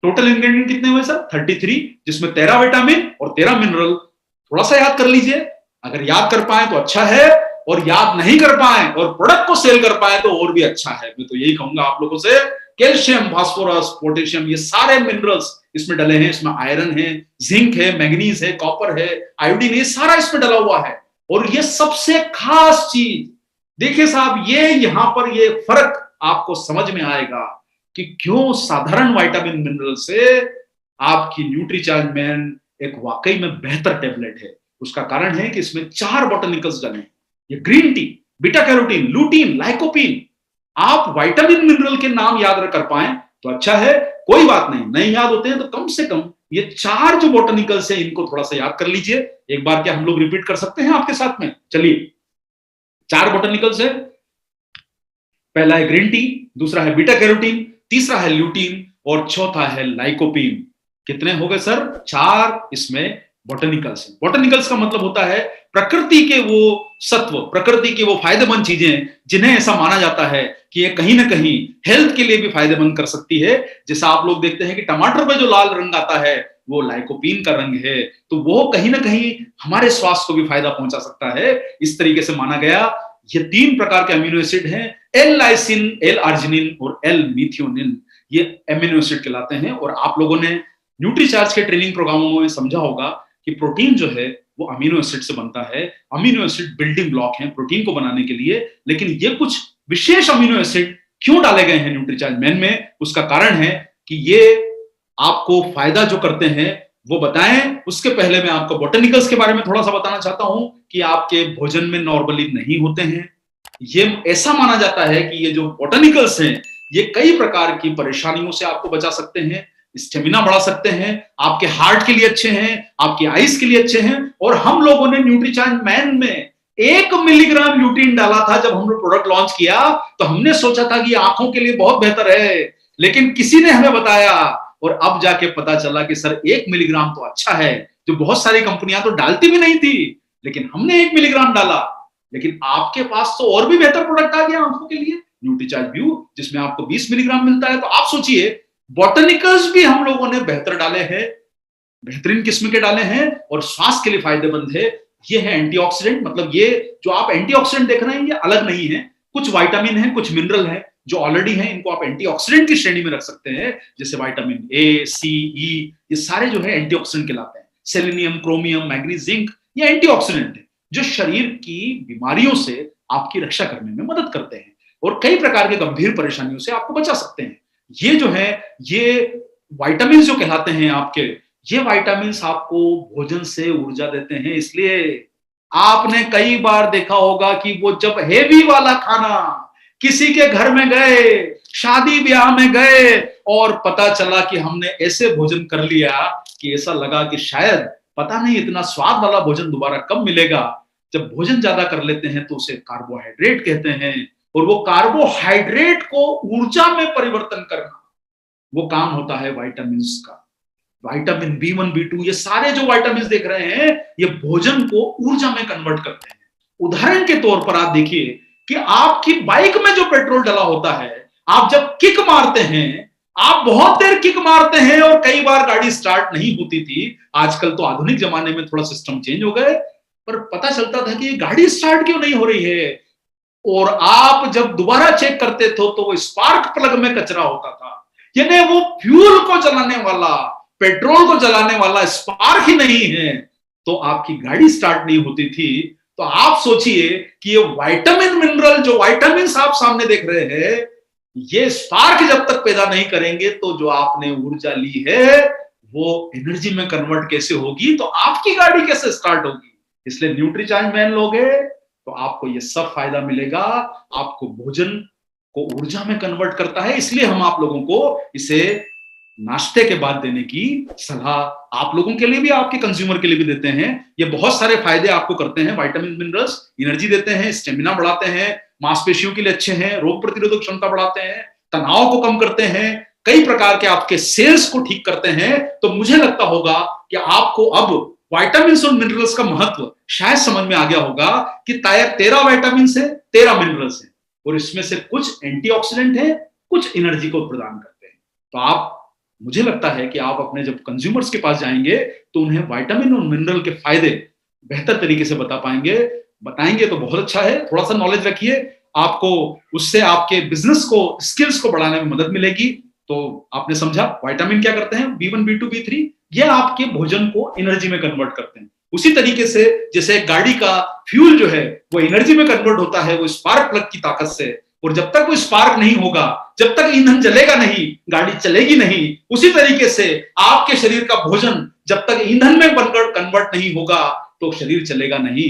टोटल इंग्रेडिएंट कितने हुए सर? 33, जिसमें 13 विटामिन और 13 मिनरल। थोड़ा सा याद कर लीजिए, अगर याद कर पाए तो अच्छा है, और याद नहीं कर पाए और प्रोडक्ट को सेल कर पाए तो और भी अच्छा है। मैं तो यही कहूंगा आप लोगों से, कैल्शियम, फास्फोरस, पोटेशियम, ये सारे मिनरल्स इसमें डले हैं। इसमें आयरन है, जिंक है, मैग्नीज है, कॉपर है, आयोडीन, ये सारा इसमें डला हुआ है। और ये सबसे खास चीज देखिए साहब, ये यहां पर ये फर्क आपको समझ में आएगा कि क्यों साधारण विटामिन मिनरल से आपकी न्यूट्रीचार्ज मैन एक वाकई में बेहतर टेबलेट है। उसका कारण है कि इसमें 4 बॉटनिकल्स डले हैं। ये green tea, beta carotene, lutein, lycopene. आप विटामिन मिनरल के नाम याद कर पाए तो अच्छा है, कोई बात नहीं याद होते हैं तो कम से कम ये 4 जो बॉटनिकल्स हैं इनको थोड़ा सा याद कर लीजिए। एक बार क्या हम लोग रिपीट कर सकते हैं आपके साथ में? चलिए, 4 बॉटनिकल्स है। पहला है ग्रीन टी, दूसरा है बीटा कैरोटीन, तीसरा है ल्यूटीन, और चौथा है लाइकोपीन। कितने हो गए सर? 4 इसमें बॉटनिकल्स। बॉटनिकल्स का मतलब होता है प्रकृति के वो सत्व, प्रकृति की वो फायदेमंद चीजें जिन्हें ऐसा माना जाता है कि ये कहीं ना कहीं हेल्थ के लिए भी फायदेमंद कर सकती है। जैसा आप लोग देखते हैं कि टमाटर पे जो लाल रंग आता है वो लाइकोपीन का रंग है, तो वो कहीं ना कहीं हमारे स्वास्थ्य को भी फायदा पहुंचा सकता है, इस तरीके से माना गया। ये 3 प्रकार के अमीनो एसिड हैं, एल लाइसिन, एल आर्जिनिन और एल मिथियोनिन, ये अमीनो एसिड कहलाते हैं। और आप लोगों ने न्यूट्रीचार्ज के ट्रेनिंग प्रोग्रामों में समझा होगा कि प्रोटीन जो है वो अमीनो एसिड से बनता है। अमीनो एसिड बिल्डिंग ब्लॉक हैं प्रोटीन को बनाने के लिए, लेकिन ये कुछ विशेष अमीनो एसिड क्यों डाले गए हैं न्यूट्रीचार्ज मैन में? उसका कारण है कि ये आपको फायदा जो करते हैं वो बताएं। उसके पहले मैं आपको बोटेनिकल्स के बारे में थोड़ा सा बताना चाहता हूं कि आपके भोजन में नॉर्मली नहीं होते हैं। ये ऐसा माना जाता है कि ये जो बोटेनिकल्स हैं ये कई प्रकार की परेशानियों से आपको बचा सकते हैं, स्टेमिना बढ़ा सकते हैं, आपके हार्ट के लिए अच्छे हैं, आपकी आइज के लिए अच्छे हैं। और हम लोगों ने न्यूट्रीचार्ज मैन में 1 मिलीग्राम ल्यूटीन डाला था। जब हमने प्रोडक्ट लॉन्च किया तो हमने सोचा था कि आंखों के लिए बहुत बेहतर है, लेकिन किसी ने हमें बताया और अब जाके पता चला कि सर 1 मिलीग्राम तो अच्छा है, जो बहुत सारी कंपनियां तो डालती भी नहीं थी, लेकिन हमने 1 मिलीग्राम डाला। लेकिन आपके पास तो और भी बेहतर प्रोडक्ट आ गया आंखों के लिए, न्यूट्रीचार्ज व्यू, जिसमें आपको 20 मिलीग्राम मिलता है। तो आप सोचिए, बॉटनिकल्स भी हम लोगों ने बेहतर डाले हैं, बेहतरीन किस्म के डाले हैं और स्वास्थ्य के लिए फायदेमंद है। ये है एंटीऑक्सीडेंट, मतलब ये जो आप एंटीऑक्सीडेंट देख रहे हैं ये अलग नहीं है, कुछ विटामिन है, कुछ मिनरल है जो ऑलरेडी है, इनको आप एंटीऑक्सीडेंट की श्रेणी में रख सकते हैं। जैसे विटामिन ए, सी, ई, ये सारे जो है एंटीऑक्सीडेंट कहलाते हैं। सेलेनियम, क्रोमियम, मैग्नीज, जिंक, ये एंटीऑक्सीडेंट है जो शरीर की बीमारियों से आपकी रक्षा करने में मदद करते हैं और कई प्रकार के गंभीर परेशानियों से आपको बचा सकते हैं। ये जो है, ये विटामिन जो कहलाते हैं आपके, ये विटामिन आपको भोजन से ऊर्जा देते हैं। इसलिए आपने कई बार देखा होगा कि वो जब हेवी वाला खाना, किसी के घर में गए, शादी ब्याह में गए और पता चला कि हमने ऐसे भोजन कर लिया कि ऐसा लगा कि शायद पता नहीं इतना स्वाद वाला भोजन दोबारा कब मिलेगा। जब भोजन ज्यादा कर लेते हैं तो उसे कार्बोहाइड्रेट कहते हैं और वो कार्बोहाइड्रेट को ऊर्जा में परिवर्तन करना, वो काम होता है विटामिन का। विटामिन B1, B2, ये सारे जो विटामिन देख रहे हैं ये भोजन को ऊर्जा में कन्वर्ट करते हैं। उदाहरण के तौर पर आप देखिए कि आपकी बाइक में जो पेट्रोल डला होता है, आप जब किक मारते हैं, आप बहुत देर किक मारते हैं और कई बार गाड़ी स्टार्ट नहीं होती थी। आजकल तो आधुनिक जमाने में थोड़ा सिस्टम चेंज हो गए, पर पता चलता था कि ये गाड़ी स्टार्ट क्यों नहीं हो रही है। और आप जब दोबारा चेक करते थे तो वो स्पार्क प्लग में कचरा होता था, यानी वो फ्यूल को जलाने वाला, पेट्रोल को जलाने वाला स्पार्क ही नहीं है, तो आपकी गाड़ी स्टार्ट नहीं होती थी। तो आप सोचिए कि ये विटामिन, मिनरल, जो विटामिन आप सामने देख रहे हैं, ये स्पार्क जब तक पैदा नहीं करेंगे तो जो आपने ऊर्जा ली है वो एनर्जी में कन्वर्ट कैसे होगी, तो आपकी गाड़ी कैसे स्टार्ट होगी। इसलिए न्यूट्रीचार्ज मैन लोगे तो आपको ये सब फायदा मिलेगा। आपको भोजन को ऊर्जा में कन्वर्ट करता है, इसलिए हम आप लोगों को इसे नाश्ते के बाद देने की सलाह आप लोगों के लिए भी, आपके कंज्यूमर के लिए भी देते हैं। ये बहुत सारे फायदे आपको करते हैं। विटामिन, मिनरल्स एनर्जी देते हैं, स्टेमिना बढ़ाते हैं, मांसपेशियों के लिए अच्छे हैं, रोग प्रतिरोधक क्षमता बढ़ाते हैं, तनाव को कम करते हैं, कई प्रकार के आपके सेल्स को ठीक करते हैं। तो मुझे लगता होगा कि आपको अब विटामिन और मिनरल्स का महत्व शायद समझ में आ गया होगा कि 13 विटामिन है, 13 मिनरल्स है और इसमें से कुछ एंटीऑक्सीडेंट है, कुछ एनर्जी को प्रदान करते हैं। तो आप, मुझे लगता है कि आप अपने जब कंज्यूमर्स के पास जाएंगे तो उन्हें विटामिन और मिनरल के फायदे बेहतर तरीके से बता पाएंगे, बताएंगे तो बहुत अच्छा है। थोड़ा सा नॉलेज रखिए, आपको उससे आपके बिजनेस को, स्किल्स को बढ़ाने में मदद मिलेगी। तो आपने समझा विटामिन क्या करते हैं, B1, B2, B3, ये आपके भोजन को एनर्जी में कन्वर्ट करते हैं। उसी तरीके से जैसे गाड़ी का फ्यूल जो है वो एनर्जी में कन्वर्ट होता है, वो स्पार्क प्लग की ताकत से, और जब तक वो स्पार्क नहीं होगा, जब तक ईंधन जलेगा नहीं, गाड़ी चलेगी नहीं। उसी तरीके से आपके शरीर का भोजन जब तक ईंधन में बनकर कन्वर्ट नहीं होगा तो शरीर चलेगा नहीं।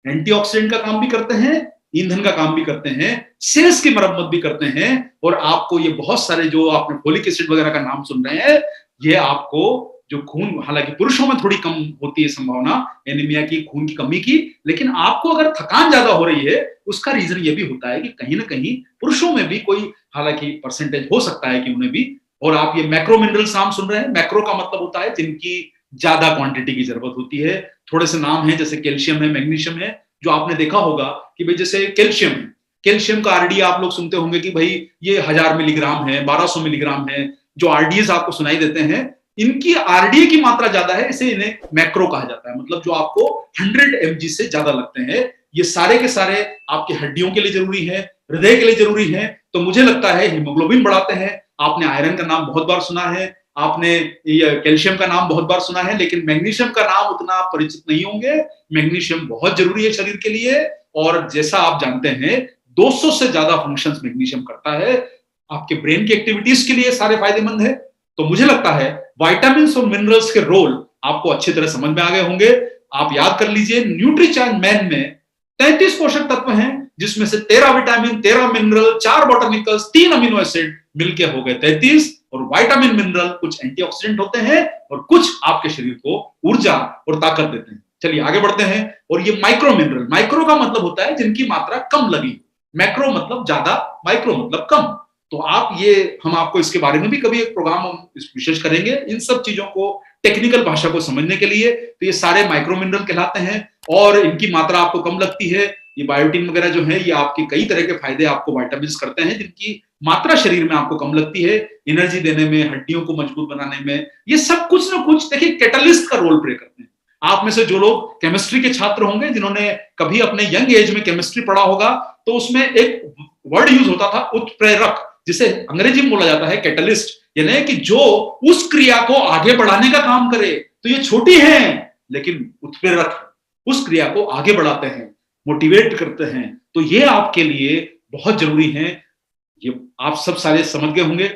एंटीऑक्सीडेंट का काम भी करते हैं, ईंधन का काम भी करते हैं, सेल्स की मरम्मत भी करते हैं। और आपको ये बहुत सारे जो आपने फोलिक एसिड वगैरह का नाम सुन रहे हैं, ये आपको जो खून, हालांकि पुरुषों में थोड़ी कम होती है संभावना एनीमिया की, खून की कमी की, लेकिन आपको अगर थकान ज्यादा हो रही है उसका रीजन ये भी होता है कि कहीं ना कहीं पुरुषों में भी कोई, हालांकि परसेंटेज हो सकता है कि उन्हें भी। और आप ये मैक्रो मिनरल्स नाम सुन रहे हैं, मैक्रो का मतलब होता है जिनकी ज्यादा क्वांटिटी की जरूरत होती है। थोड़े से नाम है, जैसे कैल्शियम है, मैग्नीशियम है, जो आपने देखा होगा कि भाई जैसे कैल्शियम है, कैल्शियम का आरडी आप लोग सुनते होंगे कि भाई ये 1000 मिलीग्राम है, 1200 मिलीग्राम है, जो आरडीएस आपको सुनाई देते हैं, इनकी आरडीए की मात्रा ज्यादा है, इसे इन्हें मैक्रो कहा जाता है, मतलब जो आपको 100 mg से ज्यादा लगते हैं। ये सारे के सारे आपकी हड्डियों के लिए जरूरी है, हृदय के लिए जरूरी है। तो मुझे लगता है हीमोग्लोबिन बढ़ाते हैं। आपने आयरन का नाम बहुत बार सुना है, आपने कैल्शियम का नाम बहुत बार सुना है, लेकिन मैग्नीशियम का नाम उतना परिचित नहीं होंगे। मैग्नीशियम बहुत जरूरी है शरीर के लिए, और जैसा आप जानते हैं 200 से ज्यादा फंक्शंस मैग्नीशियम करता है, आपके ब्रेन की एक्टिविटीज के लिए सारे फायदेमंद है। तो मुझे लगता है विटामिन और मिनरल्स के रोल आपको अच्छी तरह समझ में आ गए होंगे। आप याद कर लीजिए, न्यूट्रीचार्ज मैन में 33 पोषक तत्व हैं, जिसमें से 13 विटामिन, 13 मिनरल, 4 बॉटनिकल्स, 3 अमीनो एसिड मिलके हो गए 33। और विटामिन मिनरल कुछ एंटीऑक्सीडेंट होते हैं और कुछ आपके शरीर को ऊर्जा और ताकत देते हैं। चलिए आगे बढ़ते हैं। और ये माइक्रो मिनरल, माइक्रो का मतलब होता है जिनकी मात्रा कम लगी, मैक्रो मतलब ज्यादा, माइक्रो मतलब कम। तो आप ये, हम आपको इसके बारे में भी कभी एक प्रोग्राम हम विशेष करेंगे, इन सब चीजों को टेक्निकल भाषा को समझने के लिए। तो ये सारे माइक्रो मिनरल कहलाते हैं और इनकी मात्रा आपको कम लगती है। ये बायोटिन वगैरह जो है, ये आपके कई तरह के फायदे आपको विटामिन करते हैं, जिनकी मात्रा शरीर में आपको कम लगती है, एनर्जी देने में, हड्डियों को मजबूत बनाने में। ये सब कुछ ना कुछ देखिए कैटलिस्ट का रोल प्ले करते हैं। आप में से जो लोग केमिस्ट्री के छात्र होंगे, जिन्होंने कभी अपने यंग एज में केमिस्ट्री पढ़ा होगा, तो उसमें एक वर्ड यूज होता था उत्प्रेरक, जिसे अंग्रेजी में बोला जाता है कैटलिस्ट, यानी कि जो उस क्रिया को आगे बढ़ाने का काम करे। तो ये छोटी है लेकिन उत्प्रेरक, उस क्रिया को आगे बढ़ाते हैं, मोटिवेट करते हैं। तो ये आपके लिए बहुत जरूरी है। ये आप सब सारे समझ गए होंगे।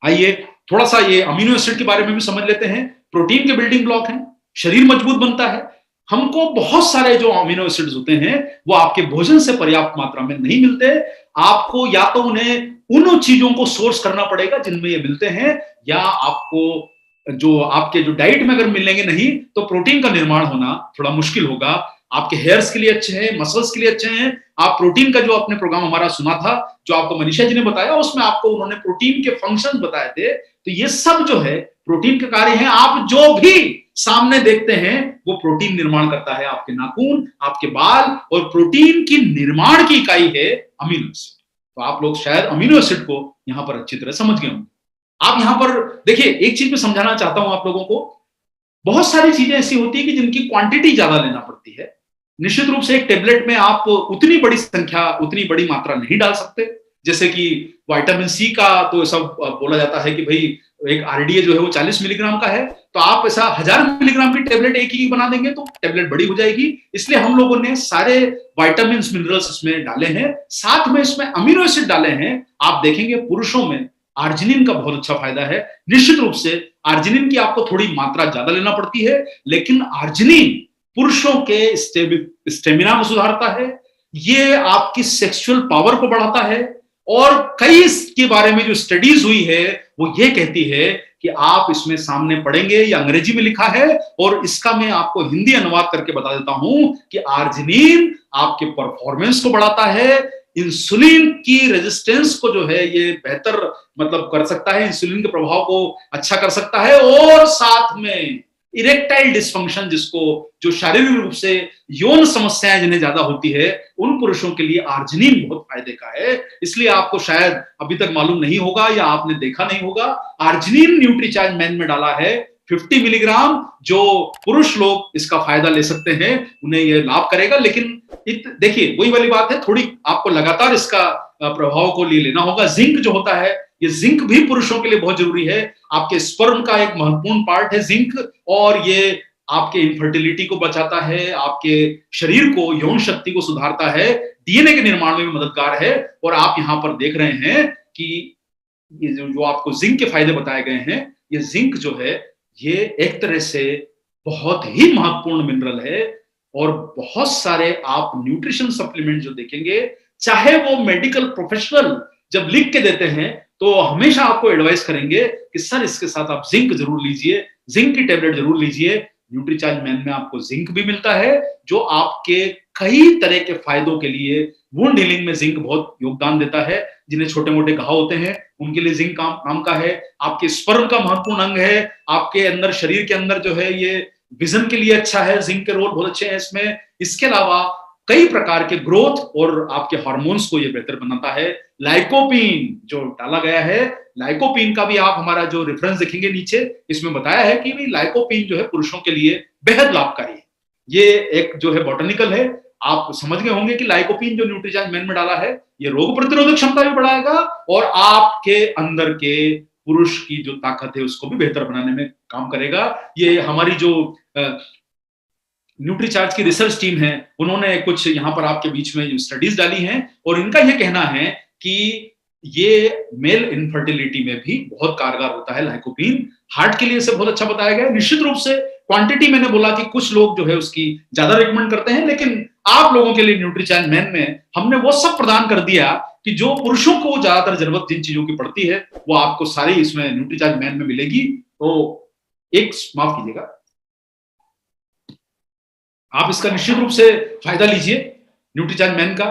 आइए थोड़ा सा ये अमीनो एसिड के बारे में भी समझ लेते हैं। प्रोटीन के बिल्डिंग ब्लॉक हैं, शरीर मजबूत बनता है। हमको बहुत सारे जो अमीनो एसिड्स होते हैं वो आपके भोजन से पर्याप्त मात्रा में नहीं मिलते। आपको या तो उन्हें उन चीजों को सोर्स करना पड़ेगा जिनमें ये मिलते हैं, या आपको जो आपके जो डाइट में अगर मिलेंगे नहीं, तो प्रोटीन का निर्माण होना थोड़ा मुश्किल होगा। आपके हेयर्स के लिए अच्छे हैं, मसल्स के लिए अच्छे हैं। आप प्रोटीन का जो आपने प्रोग्राम हमारा सुना था, जो आपको मनीषा जी ने बताया, उसमें आपको उन्होंने प्रोटीन के फंक्शंस बताए थे। तो ये सब जो है प्रोटीन के कार्य हैं। आप जो भी सामने देखते हैं वो प्रोटीन निर्माण करता है, आपके नाखून, आपके बाल, और प्रोटीन की निर्माण की इकाई है अमीनो एसिड। तो आप लोग शायद अमीनो एसिड को यहां पर अच्छी तरह समझ गए होंगे। आप यहां पर देखिए, एक चीज मैं समझाना चाहता हूं आप लोगों को। बहुत सारी चीजें ऐसी होती है कि जिनकी क्वांटिटी ज्यादा लेना पड़ती है। निश्चित रूप से एक टेबलेट में आप उतनी बड़ी संख्या, उतनी बड़ी मात्रा नहीं डाल सकते। जैसे कि विटामिन सी का तो ऐसा बोला जाता है कि भाई एक आरडीए जो है वो 40 मिलीग्राम का है, तो आप ऐसा 1000 मिलीग्राम की टेबलेट एक ही बना देंगे तो टेबलेट बड़ी हो जाएगी। इसलिए हम लोगों ने सारे विटामिन मिनरल्स इसमें डाले हैं, साथ में इसमें अमीनो एसिड डाले हैं। आप देखेंगे पुरुषों में आर्जिनिन का बहुत अच्छा फायदा है। निश्चित रूप से आर्जिनिन की आपको थोड़ी मात्रा ज्यादा लेना पड़ती है, लेकिन आर्जिनिन पुरुषों के स्टेमिना को सुधारता है, ये आपकी सेक्सुअल पावर को बढ़ाता है। और कई इसके बारे में जो स्टडीज हुई है वो ये कहती है कि आप इसमें सामने पढ़ेंगे, या अंग्रेजी में लिखा है और इसका मैं आपको हिंदी अनुवाद करके बता देता हूं कि आर्जिनिन आपके परफॉर्मेंस को बढ़ाता है, इंसुलिन की रेजिस्टेंस को जो है ये बेहतर मतलब कर सकता है, इंसुलिन के प्रभाव को अच्छा कर सकता है, और साथ में इरेक्टाइल डिस्फंक्शन, जिसको जो शारीरिक रूप से यौन समस्याएं जिन्हें ज्यादा होती है, उन पुरुषों के लिए आर्जिनिन बहुत फायदे का है। इसलिए आपको शायद अभी तक मालूम नहीं होगा या आपने देखा नहीं होगा, आर्जिनिन न्यूट्रीचार्ज मैन में डाला है 50 मिलीग्राम। जो पुरुष लोग इसका फायदा ले सकते हैं उन्हें यह लाभ करेगा। लेकिन देखिए वही वाली बात है, थोड़ी आपको लगातार इसका प्रभाव को लिए लेना होगा। जिंक जो होता है, ये जिंक भी पुरुषों के लिए बहुत जरूरी है। आपके स्पर्म का एक महत्वपूर्ण पार्ट है जिंक, और ये आपके इनफर्टिलिटी को बचाता है, आपके शरीर को, यौन शक्ति को सुधारता है, डीएनए के निर्माण में भी मददगार है। और आप यहां पर देख रहे हैं कि ये जो आपको जिंक के फायदे बताए गए हैं, ये जिंक जो है ये एक तरह से बहुत ही महत्वपूर्ण मिनरल है। और बहुत सारे आप न्यूट्रिशन सप्लीमेंट जो देखेंगे, चाहे वो मेडिकल प्रोफेशनल जब लिख के देते हैं तो हमेशा आपको एडवाइस करेंगे कि सर इसके साथ आप जिंक जरूर लीजिए, जिंक की टेबलेट जरूर लीजिए। न्यूट्रीचार्ज मैन में आपको जिंक भी मिलता है, जो आपके कई तरह के फायदों के लिए, वुंड हीलिंग में जिंक बहुत योगदान देता है। जिन्हें छोटे मोटे घाव होते हैं उनके लिए जिंक काम का है। आपके स्पर्म का महत्वपूर्ण अंग है। आपके अंदर, शरीर के अंदर जो है ये विजन के लिए अच्छा है, जिंक के रोल बहुत अच्छे हैं इसमें। इसके अलावा कई प्रकार के ग्रोथ और आपके हार्मोन्स को ये बेहतर बनाता है। लाइकोपीन जो डाला गया है, लाइकोपीन का भी आप हमारा जो रेफरेंस देखेंगे नीचे, इसमें बताया है कि भी लाइकोपीन जो है पुरुषों के लिए बेहद लाभकारी है। ये एक जो है बॉटनिकल है। आप समझ गए होंगे कि लाइकोपीन जो न्यूट्रीचार्ज मैन में डाला है, ये रोग प्रतिरोधक क्षमता भी बढ़ाएगा और आपके अंदर के पुरुष की जो ताकत है उसको भी बेहतर बनाने में काम करेगा। ये हमारी जो न्यूट्रीचार्ज की रिसर्च टीम है, उन्होंने कुछ यहाँ पर आपके बीच में स्टडीज डाली हैं, और इनका यह कहना है कि ये मेल इनफर्टिलिटी में भी बहुत कारगर होता है लाइकोपीन। हार्ट के लिए इसे बहुत अच्छा बताया गया है। निश्चित रूप से क्वांटिटी मैंने बोला कि कुछ लोग जो है उसकी ज्यादा रिकमेंड करते हैं, लेकिन आप लोगों के लिए न्यूट्रीचार्ज मैन में हमने वो सब प्रदान कर दिया कि जो पुरुषों को ज्यादातर जरूरत जिन चीजों की पड़ती है वो आपको सारी इसमें न्यूट्रीचार्ज मैन में मिलेगी। तो एक माफ कीजिएगा, आप इसका निश्चित रूप से फायदा लीजिए न्यूट्रीचार्ज मैन का।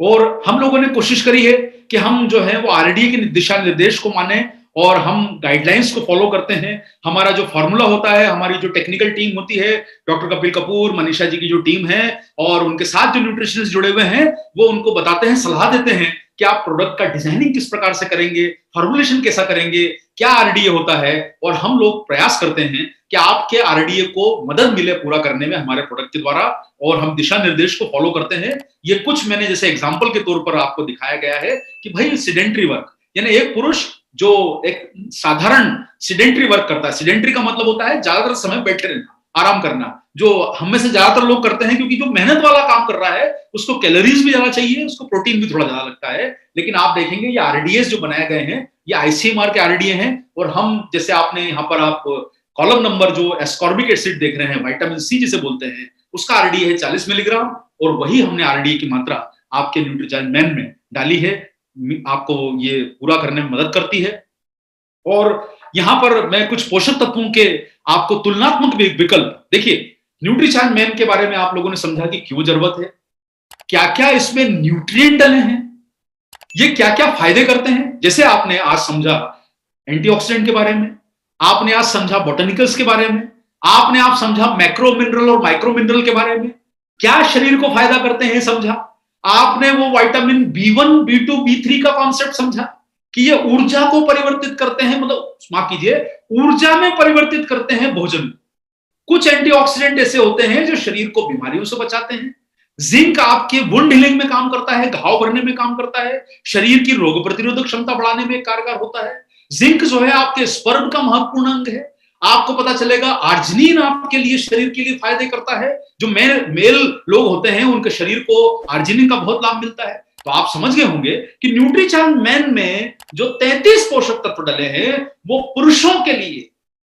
और हम लोगों ने कोशिश करी है कि हम जो है वो आरडीए के दिशा निर्देश को माने और हम गाइडलाइंस को फॉलो करते हैं। हमारा जो फॉर्मूला होता है, हमारी जो टेक्निकल टीम होती है, डॉक्टर कपिल कपूर, मनीषा जी की जो टीम है और उनके साथ जो न्यूट्रिशनिस्ट जुड़े हुए हैं, वो उनको बताते हैं, सलाह देते हैं कि आप प्रोडक्ट का डिजाइनिंग किस प्रकार से करेंगे, फॉर्मुलेशन कैसा करेंगे, क्या आरडीए होता है। और हम लोग प्रयास करते हैं कि आपके आरडीए को मदद मिले पूरा करने में हमारे प्रोडक्ट के द्वारा, और हम दिशा निर्देश को फॉलो करते हैं। ये कुछ मैंने जैसे एग्जांपल के तौर पर आपको दिखाया गया है कि भाई सिडेंट्री वर्क, यानी एक पुरुष जो एक साधारण सिडेंट्री वर्क करता है, सिडेंट्री का मतलब होता है ज्यादातर समय बैठे रहना, आराम करना, जो हम में से ज्यादातर लोग करते हैं, क्योंकि जो मेहनत वाला काम कर रहा है उसको कैलोरीज भी ज्यादा चाहिए, उसको प्रोटीन भी थोड़ा ज्यादा लगता है। लेकिन आप देखेंगे ये आरडीएस जो बनाए गए हैं ये आईसीएमआर के आरडीए हैं, और हम जैसे आपने यहाँ पर आप कॉलम नंबर जो एस्कॉर्बिक एसिड देख रहे हैं, विटामिन सी जिसे बोलते हैं, उसका आरडीए है 40 मिलीग्राम, और वही हमने आरडीए की मात्रा आपके न्यूट्रीचार्ज मैन में डाली है। आपको ये पूरा करने में मदद करती है। और यहां पर मैं कुछ पोषक तत्वों के आपको तुलनात्मक विकल्प, देखिए न्यूट्रीचार्ज मैन के बारे में आप लोगों ने समझा कि क्यों जरूरत है, क्या क्या इसमें न्यूट्रिएंट डले हैं, ये क्या क्या फायदे करते हैं। जैसे आपने आज समझा एंटीऑक्सीडेंट के बारे में, आपने आज समझा बोटेनिकल्स के बारे में, आपने आप समझा मैक्रो मिनरल और माइक्रो मिनरल के बारे में, क्या शरीर को फायदा करते हैं समझा। आपने वो विटामिन बी1, बी2, बी3 का कॉन्सेप्ट समझा कि ये ऊर्जा को परिवर्तित करते हैं, मतलब माफ कीजिए ऊर्जा में परिवर्तित करते हैं भोजन। कुछ एंटीऑक्सीडेंट ऐसे होते हैं जो शरीर को बीमारियों से बचाते हैं। जिंक आपके वुंड हीलिंग में काम करता है, घाव भरने में काम करता है, शरीर की रोग प्रतिरोधक क्षमता बढ़ाने में कारगर होता है। जिंक जो है आपके स्पर्म का महत्वपूर्ण अंग है। आपको पता चलेगा आर्जिनिन आपके लिए शरीर के लिए फायदे करता है। जो मेल लोग होते हैं उनके शरीर को आर्जिनिन का बहुत लाभ मिलता है। तो आप समझ गए होंगे कि न्यूट्रीचार्ज मैन में जो 33 पोषक तत्व डले हैं वो पुरुषों के लिए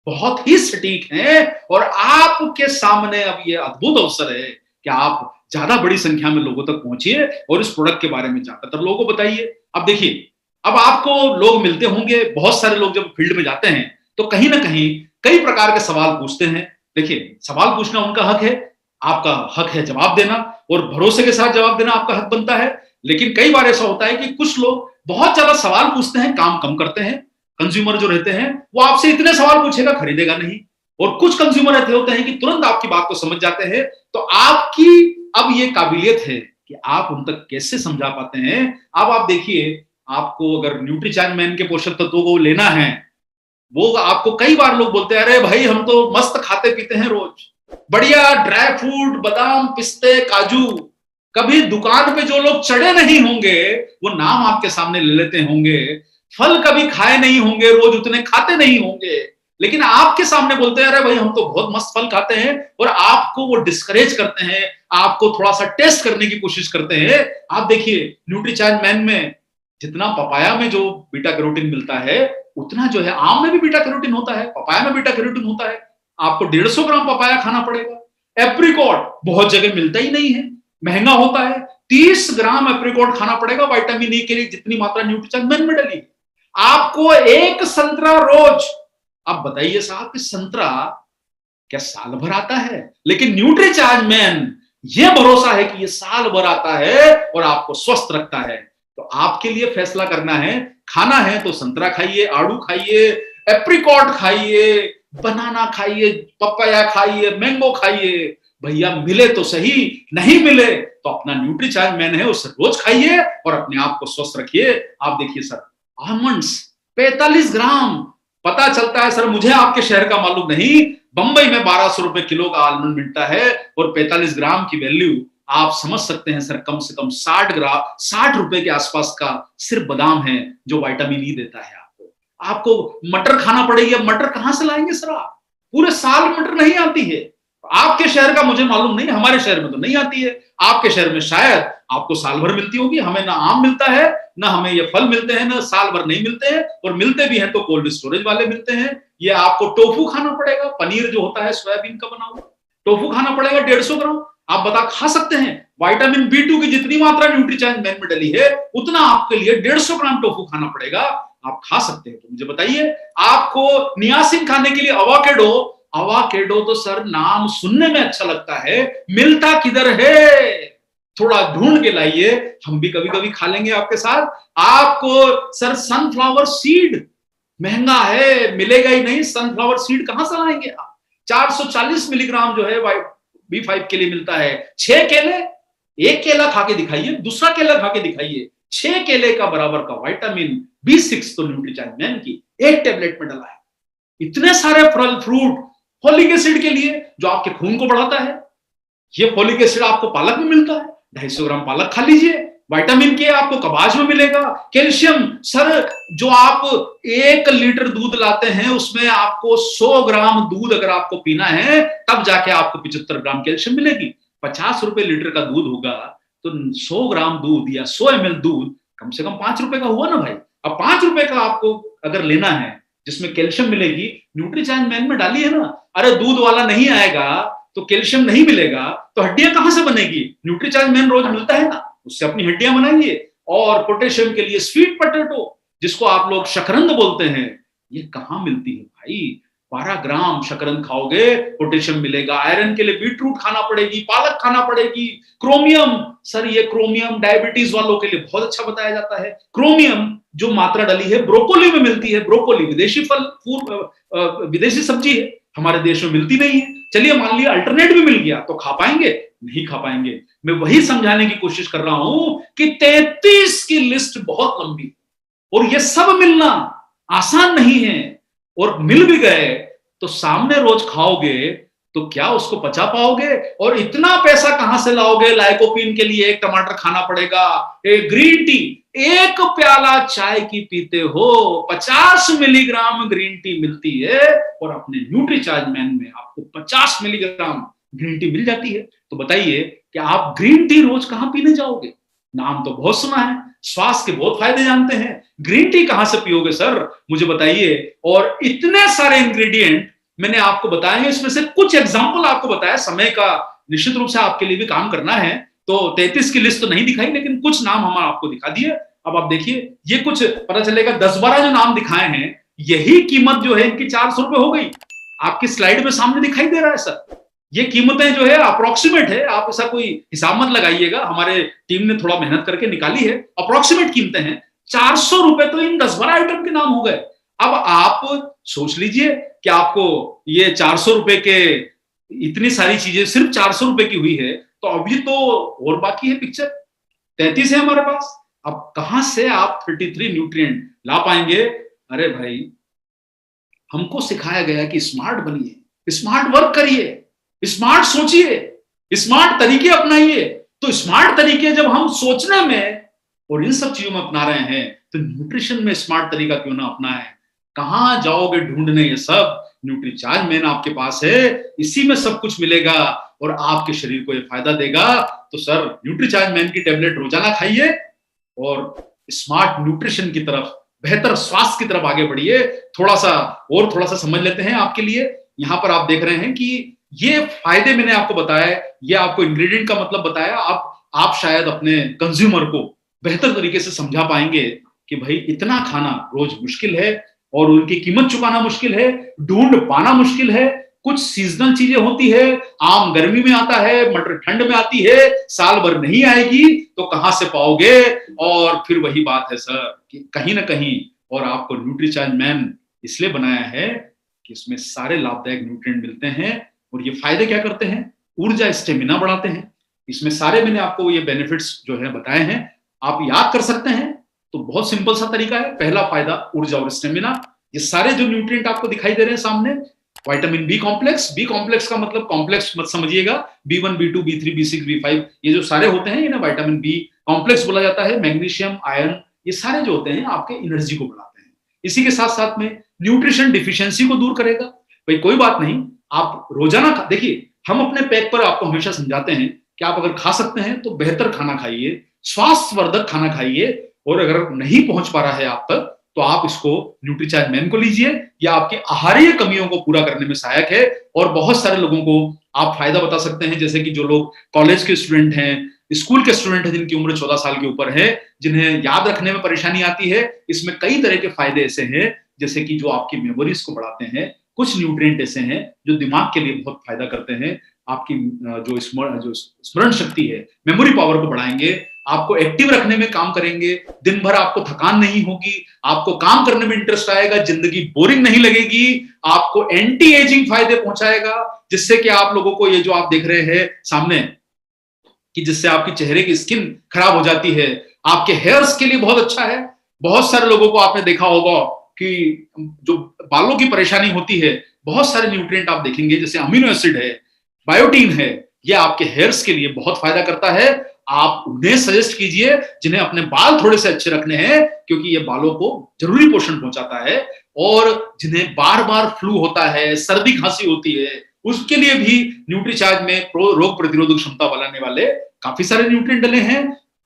बहुत ही सटीक हैं, और आपके सामने अब ये अद्भुत अवसर है कि आप ज्यादा बड़ी संख्या में लोगों तक पहुंचिए और इस प्रोडक्ट के बारे में ज्यादातर लोगों को बताइए। अब देखिए, अब आपको लोग मिलते होंगे, बहुत सारे लोग जब फील्ड में जाते हैं तो कहीं ना कहीं कई प्रकार के सवाल पूछते हैं। देखिए, सवाल पूछना उनका हक है, आपका हक है जवाब देना, और भरोसे के साथ जवाब देना आपका हक बनता है। लेकिन कई बार ऐसा होता है कि कुछ लोग बहुत ज्यादा सवाल पूछते हैं, काम कम करते हैं। कंज्यूमर जो रहते हैं वो आपसे इतने सवाल पूछेगा, खरीदेगा नहीं। और कुछ कंज्यूमर ऐसे होते हैं कि तुरंत आपकी बात को समझ जाते हैं। तो आपकी अब ये काबिलियत है कि आप उन तक कैसे समझा पाते हैं। अब आप देखिए, आपको अगर न्यूट्रीचार्ज मैन के पोषक तत्वों को लेना है, वो आपको कई बार लोग बोलते हैं, अरे भाई हम तो मस्त खाते पीते हैं रोज, बढ़िया ड्राई फ्रूट, बादाम, पिस्ते, काजू। कभी दुकान पे जो लोग चढ़े नहीं होंगे वो नाम आपके सामने ले लेते होंगे, फल कभी खाए नहीं होंगे, रोज उतने खाते नहीं होंगे, लेकिन आपके सामने बोलते हैं, अरे भाई हम तो बहुत मस्त फल खाते हैं, और आपको वो डिस्करेज करते हैं, आपको थोड़ा सा टेस्ट करने की कोशिश करते हैं। आप देखिए, न्यूट्रीचार्ज मैन में जितना पपाया में जो बीटा कैरोटीन मिलता है उतना जो है आम में भी बीटा कैरोटीन होता है, पपाया में बीटा कैरोटीन होता है। आपको 150 ग्राम पपाया खाना पड़ेगा। एप्रिकॉट बहुत जगह मिलता ही नहीं है, महंगा होता है। 30 ग्राम एप्रिकॉट खाना पड़ेगा विटामिन ई के लिए, जितनी मात्रा न्यूट्रीचार्ज मैन में डली। आपको एक संतरा रोज, आप बताइए साहब कि संतरा क्या साल भर आता है? लेकिन न्यूट्रीचार्ज मैन ये भरोसा है कि ये साल भर आता है और आपको स्वस्थ रखता है। तो आपके लिए फैसला करना है, खाना है तो संतरा खाइए, आड़ू खाइए, एप्रिकॉट खाइए, बनाना खाइए, पपाया खाइए, मैंगो खाइए। भैया मिले तो सही, नहीं मिले तो अपना न्यूट्रीचार्ज मैन है उसे रोज खाइए और अपने आप को स्वस्थ रखिए। आप देखिए सर, आलमंड्स 45 ग्राम, पता चलता है सर मुझे आपके शहर का मालूम नहीं, बंबई में 1200 रुपए किलो का आलमंड मिलता है, और 45 ग्राम की वैल्यू आप समझ सकते हैं सर, कम से कम 60 रुपए के आसपास का सिर्फ बादाम है जो विटामिन ई देता है आपको। आपको मटर खाना पड़ेगी। अब मटर कहां से लाएंगे सर? आप पूरे साल मटर नहीं आती है। आपके शहर का मुझे मालूम नहीं, हमारे शहर में तो नहीं आती है। आपके शहर में शायद आपको साल भर मिलती होगी, हमें ना आम मिलता है, ना हमें ये फल मिलते हैं, ना साल भर नहीं मिलते हैं, और मिलते भी हैं तो कोल्ड स्टोरेज वाले मिलते हैं। ये आपको टोफू खाना पड़ेगा, पनीर जो होता है सोयाबीन का बना हुआ, टोफू खाना पड़ेगा 150 ग्राम। आप बता खा सकते हैं? विटामिन B2 की जितनी मात्रा न्यूट्रीचार्ज मैन में डली है, उतना आपके लिए 150 ग्राम टोफू खाना पड़ेगा। आप खा सकते हैं? तो मुझे बताइए, आपको नियासिन खाने के लिए अवाकेडो, अवाकेडो तो सर नाम सुनने में अच्छा लगता है, मिलता किधर है? थोड़ा ढूंढ के लाइए, हम भी कभी कभी खा लेंगे आपके साथ। आपको सर सनफ्लावर सीड महंगा है, मिलेगा ही नहीं, सनफ्लावर सीड कहां से लाएंगे आप? 440 मिलीग्राम जो है B5 के लिए मिलता है। 6 केले, एक केला खा के दिखाइए, दूसरा केला खा के दिखाइए, 6 केले का बराबर का विटामिन B6 तो न्यूट्रीचार्ज मैन की एक टेबलेट में डला है। इतने सारे फल फ्रूट फोलिक एसिड के लिए जो आपके खून को बढ़ाता है, ये फोलिक एसिड आपको पालक में मिलता है, 250 ग्राम पालक खा लीजिए। विटामिन के आपको कबाज में मिलेगा। कैल्शियम सर, जो आप 1 लीटर दूध लाते हैं उसमें आपको 100 ग्राम दूध अगर आपको पीना है तब जाके आपको 75 ग्राम कैल्शियम मिलेगी। 50 रुपए लीटर का दूध होगा तो 100 ग्राम दूध या 100 ml दूध कम से कम 5 रुपए का हुआ ना भाई। अब 5 रुपए का आपको अगर लेना है जिसमें कैल्शियम मिलेगी, न्यूट्रीचार्ज मैन में डाली है ना। अरे दूध वाला नहीं आएगा तो कैल्शियम नहीं मिलेगा तो हड्डियां कहां से बनेगी? न्यूट्रीचार्ज मैन रोज मिलता है ना, उससे अपनी हड्डियां बनाइए। और पोटेशियम के लिए स्वीट पोटैटो, जिसको आप लोग शकरंद बोलते हैं, ये कहां मिलती है भाई? 12 ग्राम शकरंद खाओगे पोटेशियम मिलेगा। आयरन के लिए बीटरूट खाना पड़ेगी, पालक खाना पड़ेगी। क्रोमियम सर, ये क्रोमियम डायबिटीज वालों के लिए बहुत अच्छा बताया जाता है। क्रोमियम जो मात्रा डली है ब्रोकोली में मिलती है। ब्रोकोली विदेशी फल, विदेशी सब्जी है, हमारे देश में मिलती नहीं है। चलिए मान लिया अल्टरनेट भी मिल गया तो खा पाएंगे? नहीं खा पाएंगे। मैं वही समझाने की कोशिश कर रहा हूं कि 33 की लिस्ट बहुत लंबी और ये सब मिलना आसान नहीं है, और मिल भी गए तो सामने रोज खाओगे तो क्या उसको पचा पाओगे? और इतना पैसा कहां से लाओगे? लाइकोपीन के लिए 1 टमाटर खाना पड़ेगा, एक ग्रीन टी, 1 प्याला चाय की पीते हो 50 मिलीग्राम ग्रीन टी मिलती है, और अपने न्यूट्रीचार्ज मैन में आपको 50 मिलीग्राम ग्रीन टी मिल जाती है। तो बताइए कि आप ग्रीन टी रोज कहां पीने जाओगे? नाम तो बहुत सुना है, स्वास्थ्य के बहुत फायदे जानते हैं, ग्रीन टी कहां से पियोगे सर? मुझे बताइए। और इतने सारे इंग्रेडिएंट मैंने आपको बताए हैं, इसमें से कुछ एग्जांपल आपको बताया। समय का निश्चित रूप से आपके लिए भी काम करना है, तो 33 की लिस्ट तो नहीं दिखाई, लेकिन कुछ नाम हम आपको दिखा दिए। अब आप देखिए, ये कुछ पता चलेगा 10-12 जो नाम दिखाए हैं, यही कीमत जो है इनकी 400 रुपए हो गई। आपकी स्लाइड में सामने दिखाई दे रहा है सर। ये कीमतें जो है अप्रोक्सीमेट है, आप ऐसा कोई हिसाब मत लगाइएगा, हमारे टीम ने थोड़ा मेहनत करके निकाली है। अप्रोक्सीमेट कीमतें हैं। 400 रुपए तो इन 10-12 आइटम के नाम हो गए। अब आप सोच लीजिए कि आपको ये 400 रुपए के इतनी सारी चीजें सिर्फ 400 रुपए की हुई है, तो अभी तो और बाकी है पिक्चर। 33 है हमारे पास। अब कहां से आप 33 न्यूट्रिएंट ला पाएंगे? अरे भाई, हमको सिखाया गया कि स्मार्ट बनिए, स्मार्ट वर्क करिए, स्मार्ट सोचिए, स्मार्ट तरीके अपनाइए। तो स्मार्ट तरीके जब हम सोचने में और इन सब चीजों में अपना रहे हैं, तो न्यूट्रिशन में स्मार्ट तरीका क्यों ना अपनाएं? कहां जाओगे ढूंढने ये सब? न्यूट्रीचार्ज मैन आपके पास है, इसी में सब कुछ मिलेगा और आपके शरीर को ये फायदा देगा। तो सर, न्यूट्रीचार्ज मैन की टेबलेट रोजाना खाइए और स्मार्ट न्यूट्रिशन की तरफ, बेहतर स्वास्थ्य की तरफ आगे बढ़िए। थोड़ा सा समझ लेते हैं आपके लिए। यहां पर आप देख रहे हैं कि ये फायदे मैंने आपको बताया, ये आपको इंग्रेडिएंट का मतलब बताया। आप शायद अपने कंज्यूमर को बेहतर तरीके से समझा पाएंगे कि भाई इतना खाना रोज मुश्किल है और उनकी कीमत चुकाना मुश्किल है, ढूंढ पाना मुश्किल है। कुछ सीजनल चीजें होती है, आम गर्मी में आता है, मटर ठंड में आती है, साल भर नहीं आएगी तो कहां से पाओगे? और फिर वही बात है सर कि कहीं ना कहीं, और आपको न्यूट्रीचार्ज मैन इसलिए बनाया है कि इसमें सारे लाभदायक न्यूट्रिएंट मिलते हैं। और ये फायदे क्या करते हैं? ऊर्जा, स्टेमिना बढ़ाते हैं। इसमें सारे मैंने आपको ये बेनिफिट्स जो है बताए हैं, आप याद कर सकते हैं। तो बहुत सिंपल सा तरीका है। पहला फायदा ऊर्जा और स्टेमिना। ये सारे जो न्यूट्रिएंट आपको दिखाई दे रहे हैं सामने, विटामिन बी कॉम्प्लेक्स का मतलब कॉम्प्लेक्स मत समझिएगा, B1 B2 B3 B6 B5 ये जो सारे होते हैं इन्हें विटामिन बी कॉम्प्लेक्स बोला जाता है। मैग्नीशियम, आयरन, ये सारे जो होते हैं आपके एनर्जी को बढ़ाते हैं। इसी के साथ साथ में न्यूट्रिशन डिफिशियंसी को दूर करेगा। भाई कोई बात नहीं, आप रोजाना देखिए, हम अपने पैक पर आपको हमेशा समझाते हैं कि आप अगर खा सकते हैं तो बेहतर खाना खाइए, स्वास्थ्यवर्धक खाना खाइए, और अगर नहीं पहुंच पा रहा है आप तक तो आप इसको न्यूट्रीचार्ज मैन को लीजिए। या आपके आहारीय कमियों को पूरा करने में सहायक है। और बहुत सारे लोगों को आप फायदा बता सकते हैं, जैसे कि जो लोग कॉलेज के स्टूडेंट हैं, स्कूल के स्टूडेंट हैं, जिनकी उम्र 14 साल के ऊपर है, जिन्हें याद रखने में परेशानी आती है, इसमें कई तरह के फायदे ऐसे हैं, जैसे कि जो आपकी मेमोरीज को बढ़ाते हैं। कुछ न्यूट्रिएंट ऐसे हैं जो दिमाग के लिए बहुत फायदा करते हैं। आपकी जो स्मरण शक्ति है, मेमोरी पावर को बढ़ाएंगे, आपको एक्टिव रखने में काम करेंगे, दिन भर आपको थकान नहीं होगी, आपको काम करने में इंटरेस्ट आएगा, जिंदगी बोरिंग नहीं लगेगी, आपको एंटी एजिंग फायदे पहुंचाएगा, जिससे कि आप लोगों को ये जो आप देख रहे हैं सामने, कि जिससे आपकी चेहरे की स्किन खराब हो जाती है, आपके हेयर्स के लिए बहुत अच्छा है। बहुत सारे लोगों को आपने देखा होगा कि जो बालों की परेशानी होती है, बहुत सारे न्यूट्रिएंट आप देखेंगे, जैसे अमीनो एसिड है, बायोटीन है, ये आपके हेयर्स के लिए बहुत फायदा करता है। आप उन्हें सजेस्ट कीजिए जिन्हें अपने बाल थोड़े से अच्छे रखने हैं, क्योंकि ये बालों को जरूरी पोषण पहुंचाता है। और जिन्हें बार बार फ्लू होता है, सर्दी खांसी होती है, उसके लिए भी न्यूट्रीचार्ज में रोग प्रतिरोधक क्षमता बढ़ाने वाले काफी सारे न्यूट्रिएंट डले हैं।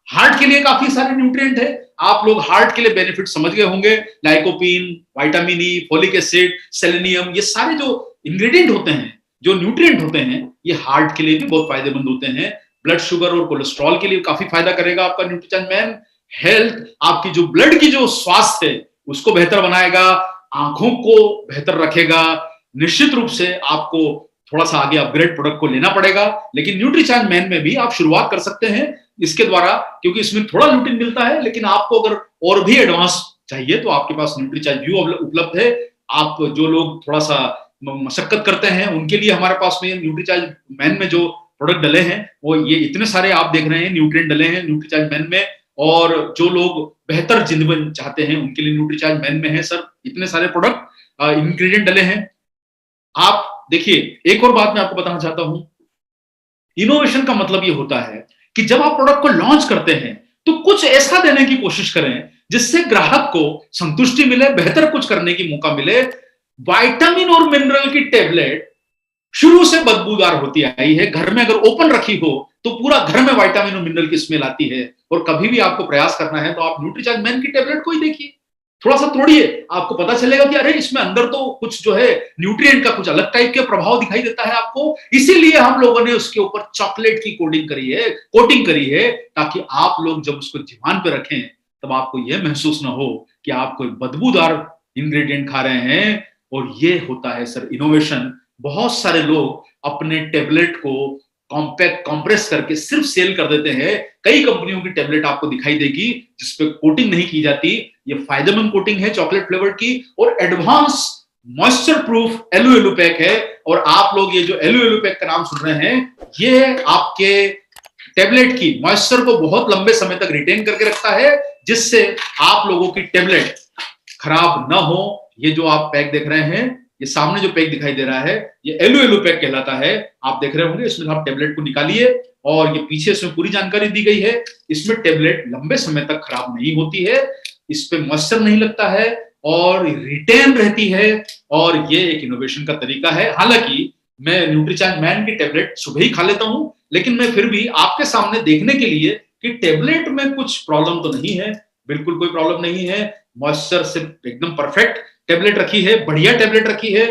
हार्ट के लिए काफी सारे न्यूट्रिएंट है। आप लोग हार्ट के लिए बेनिफिट समझ गए होंगे, lycopene, vitamin E, folic acid, selenium, ये सारे जो इंग्रेडिएंट होते हैं, जो न्यूट्रिएंट होते हैं, ये हार्ट के लिए भी बहुत फायदेमंद होते हैं। ब्लड शुगर और कोलेस्ट्रॉल के लिए काफी फायदा करेगा आपका न्यूट्रीचार्ज मैन। हेल्थ, आपकी जो ब्लड की जो स्वास्थ्य है उसको बेहतर बनाएगा, आंखों को बेहतर रखेगा। निश्चित रूप से आपको थोड़ा सा आगे अपग्रेड प्रोडक्ट को लेना पड़ेगा, लेकिन न्यूट्रीचार्ज मैन में भी आप शुरुआत कर सकते हैं इसके द्वारा, क्योंकि इसमें थोड़ा ल्यूटिन मिलता है। लेकिन आपको अगर और भी एडवांस चाहिए तो आपके पास न्यूट्रीचार्ज व्यू उपलब्ध है। आप जो लोग थोड़ा सा मशक्कत करते हैं उनके लिए हमारे पास में न्यूट्रीचार्ज मैन में जो प्रोडक्ट डले हैं, वो ये इतने सारे आप देख रहे हैं न्यूट्रिएंट डले हैं न्यूट्रीचार्ज मैन में। और जो लोग बेहतर जिंदगी चाहते हैं उनके लिए न्यूट्रीचार्ज मैन में है सर इतने सारे प्रोडक्ट इंग्रेडिएंट डले हैं। आप देखिए, एक और बात मैं आपको बताना चाहता हूं, इनोवेशन का मतलब ये होता है कि जब आप प्रोडक्ट को लॉन्च करते हैं तो कुछ ऐसा देने की कोशिश करें जिससे ग्राहक को संतुष्टि मिले, बेहतर कुछ करने की मौका मिले। विटामिन और मिनरल की टेबलेट शुरू से बदबूदार होती आई है, घर में अगर ओपन रखी हो तो पूरा घर में विटामिन और मिनरल की स्मेल आती है। और कभी भी आपको प्रयास करना है तो आप न्यूट्रीचार्ज मैन की टेबलेट को ही देखिए, थोड़ा सा तोड़िए, आपको पता चलेगा कि अरे इसमें अंदर तो कुछ जो है न्यूट्रिएंट का कुछ अलग टाइप के प्रभाव दिखाई देता है आपको। इसीलिए हम लोगों ने उसके ऊपर चॉकलेट की कोटिंग करी है, ताकि आप लोग जब उसको जीवन पे रखें तब आपको यह महसूस ना हो कि आप कोई बदबूदार इंग्रेडिएंट खा रहे हैं। और ये होता है सर इनोवेशन। बहुत सारे लोग अपने टेबलेट को कॉम्पैक्ट कंप्रेस करके सिर्फ सेल कर देते हैं। कई कंपनियों की टेबलेट आपको दिखाई देगी जिसपे कोटिंग नहीं की जाती। ये फायदेमंद कोटिंग है चॉकलेट फ्लेवर्ड की, और एडवांस मॉइस्चर प्रूफ एलओएलओ पैक है। और आप लोग ये जो एलओएलओ पैक का नाम सुन रहे हैं, ये आपके टेबलेट की मॉइस्चर को बहुत लंबे समय तक रिटेन करके रखता है, जिससे आप लोगों की टेबलेट खराब ना हो। ये जो आप पैक देख रहे हैं, ये सामने जो पैक दिखाई दे रहा है, ये एलओएलओ पैक कहलाता है। आप देख रहे होंगे, इसमें आप टेबलेट को निकालिए और ये पीछे इसमें पूरी जानकारी दी गई है। इसमें टेबलेट लंबे समय तक खराब नहीं होती है, इस पे मॉइस्चर नहीं लगता है और रिटेन रहती है। और ये एक इनोवेशन का तरीका है। हालांकि मैं न्यूट्रीचार्ज मैन की टेबलेट सुबह ही खा लेता हूं, लेकिन मैं फिर भी आपके सामने देखने के लिए कि टेबलेट में कुछ प्रॉब्लम तो नहीं है, बिल्कुल कोई प्रॉब्लम नहीं है। मॉइस्चर से एकदम परफेक्ट टेबलेट रखी है, बढ़िया टेबलेट रखी है।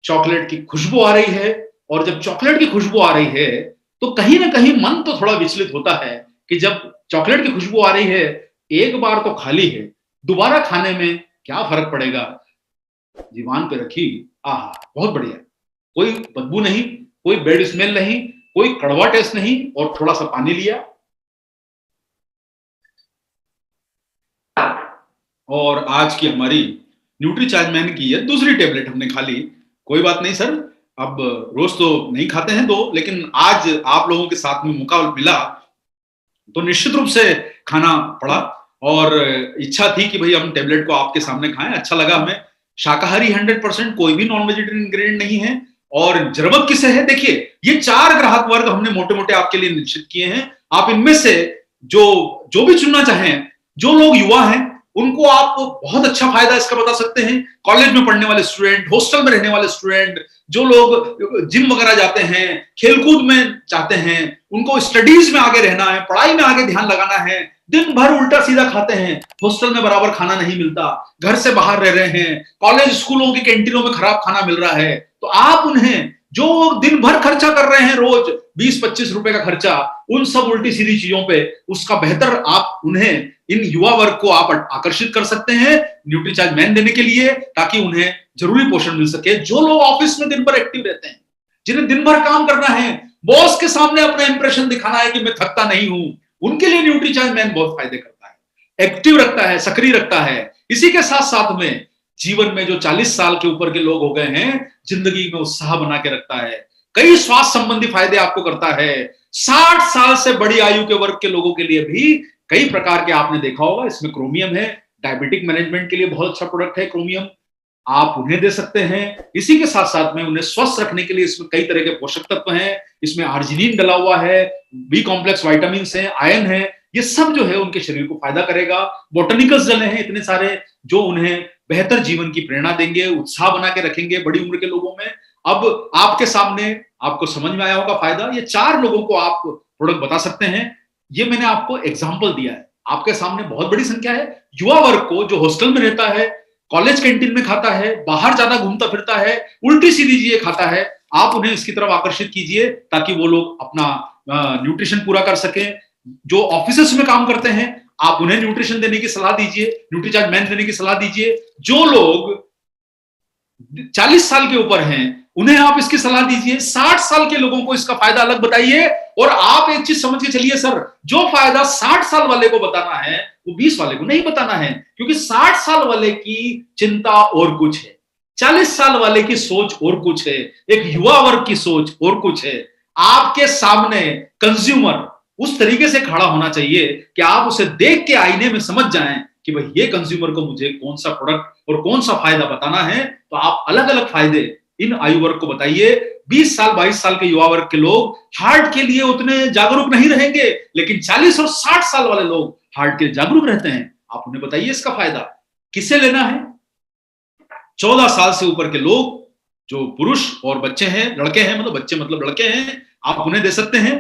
चॉकलेट की खुशबू आ रही है, और जब चॉकलेट की खुशबू आ रही है तो कहीं ना कहीं मन तो थोड़ा विचलित होता है कि जब चॉकलेट की खुशबू आ रही है, एक बार तो खाली है, दोबारा खाने में क्या फर्क पड़ेगा। जीवान पे रखी, आहा बहुत बढ़िया, कोई बदबू नहीं, कोई बैड स्मेल नहीं, कोई कड़वा टेस्ट नहीं, और थोड़ा सा पानी लिया और आज की हमारी न्यूट्रीचार्ज मैन की है दूसरी टेबलेट हमने खा ली। कोई बात नहीं सर, अब रोज तो नहीं खाते हैं दो, लेकिन आज आप लोगों के साथ में मौका मिला तो निश्चित रूप से खाना पड़ा। और इच्छा थी कि भाई हम टेबलेट को आपके सामने खाएं, अच्छा लगा हमें। शाकाहारी 100%, कोई भी नॉन वेजिटेरियन इंग्रेडिएंट नहीं है। और जरूरत किसे है, देखिए ये 4 ग्राहक वर्ग हमने मोटे मोटे आपके लिए निश्चित किए हैं। आप इनमें से जो भी चुनना चाहें, जो लोग युवा हैं उनको आप बहुत अच्छा फायदा इसका बता सकते हैं। कॉलेज में पढ़ने वाले स्टूडेंट, हॉस्टल में रहने वाले स्टूडेंट, जो लोग जिम वगैरह जाते हैं, खेलकूद में चाहते हैं, उनको स्टडीज में आगे रहना है, पढ़ाई में आगे ध्यान लगाना है, दिन भर उल्टा सीधा खाते हैं, हॉस्टल में बराबर खाना नहीं मिलता, घर से बाहर रह रहे हैं, कॉलेज स्कूलों की कैंटीनों में खराब खाना मिल रहा है, तो आप उन्हें जो दिन भर खर्चा कर रहे हैं, रोज 20-25 रुपए का खर्चा, उन सब उल्टी सीधी चीजों पे, उसका बेहतर आप उन्हें, इन युवा वर्ग को आप आकर्षित कर सकते हैं न्यूट्रीचार्ज मैन देने के लिए, ताकि उन्हें जरूरी पोषण मिल सके। जो लोग ऑफिस में दिन भर एक्टिव रहते हैं, जिन्हें दिन भर काम करना है, बॉस के सामने अपना इंप्रेशन दिखाना है कि मैं थकता नहीं हूं, उनके लिए न्यूट्रीचार्ज मैन बहुत फायदे करता है, एक्टिव रखता है, सक्रिय रखता है। इसी के साथ साथ में जीवन में जो 40 साल के ऊपर के लोग हो गए हैं, जिंदगी में उत्साह बना के रखता है, कई स्वास्थ्य संबंधी फायदे आपको करता है। 60 साल से बड़ी आयु के वर्ग के लोगों के लिए भी कई प्रकार के, आपने देखा होगा, इसमें क्रोमियम है, डायबिटिक मैनेजमेंट के लिए बहुत अच्छा प्रोडक्ट है क्रोमियम, आप उन्हें दे सकते हैं। इसी के साथ साथ में उन्हें स्वस्थ रखने के लिए इसमें कई तरह के पोषक तत्व हैं, इसमें आर्जिनिन डला हुआ है, बी कॉम्प्लेक्स विटामिन है, आयरन है, ये सब जो है उनके शरीर को फायदा करेगा। बोटनिकल्स डले हैं इतने सारे, जो उन्हें बेहतर जीवन की प्रेरणा देंगे, उत्साह बना के रखेंगे बड़ी उम्र के लोगों में। अब आपके सामने, आपको समझ में आया होगा फायदा, ये 4 लोगों को आप प्रोडक्ट बता सकते हैं। ये मैंने आपको एग्जाम्पल दिया है, आपके सामने बहुत बड़ी संख्या है युवा वर्ग को, जो हॉस्टल में रहता है, कॉलेज कैंटीन में खाता है, बाहर ज्यादा घूमता फिरता है, उल्टी सीधी चीजें खाता है, आप उन्हें इसकी तरफ आकर्षित कीजिए ताकि वो लोग अपना न्यूट्रिशन पूरा कर सके। जो ऑफिस में काम करते हैं, आप उन्हें न्यूट्रिशन देने की सलाह दीजिए, न्यूट्रीचार्ज मैन देने की सलाह दीजिए। जो लोग 40 साल के ऊपर हैं, उन्हें आप इसकी सलाह दीजिए। 60 साल के लोगों को इसका फायदा अलग बताइए। और आप एक चीज समझ के चलिए सर, जो फायदा 60 साल वाले को बताना है, वो 20 वाले को नहीं बताना है, क्योंकि 60 साल वाले की चिंता और कुछ है, 40 साल वाले की सोच और कुछ है, एक युवा वर्ग की सोच और कुछ है। आपके सामने कंज्यूमर उस तरीके से खड़ा होना चाहिए कि आप उसे देख के आईने में समझ जाएं कि भाई ये कंज्यूमर को मुझे कौन सा प्रोडक्ट और कौन सा फायदा बताना है। तो आप अलग अलग फायदे इन आयु वर्ग को बताइए। 20 साल 22 साल के युवा वर्ग के लोग हार्ट के लिए उतने जागरूक नहीं रहेंगे, लेकिन 40 और 60 साल वाले लोग हार्ट के लिए जागरूक रहते हैं। आप उन्हें बताइए इसका फायदा किससे लेना है। 14 साल से ऊपर के लोग, जो पुरुष और बच्चे हैं, लड़के हैं, मतलब बच्चे मतलब लड़के हैं, आप उन्हें दे सकते हैं।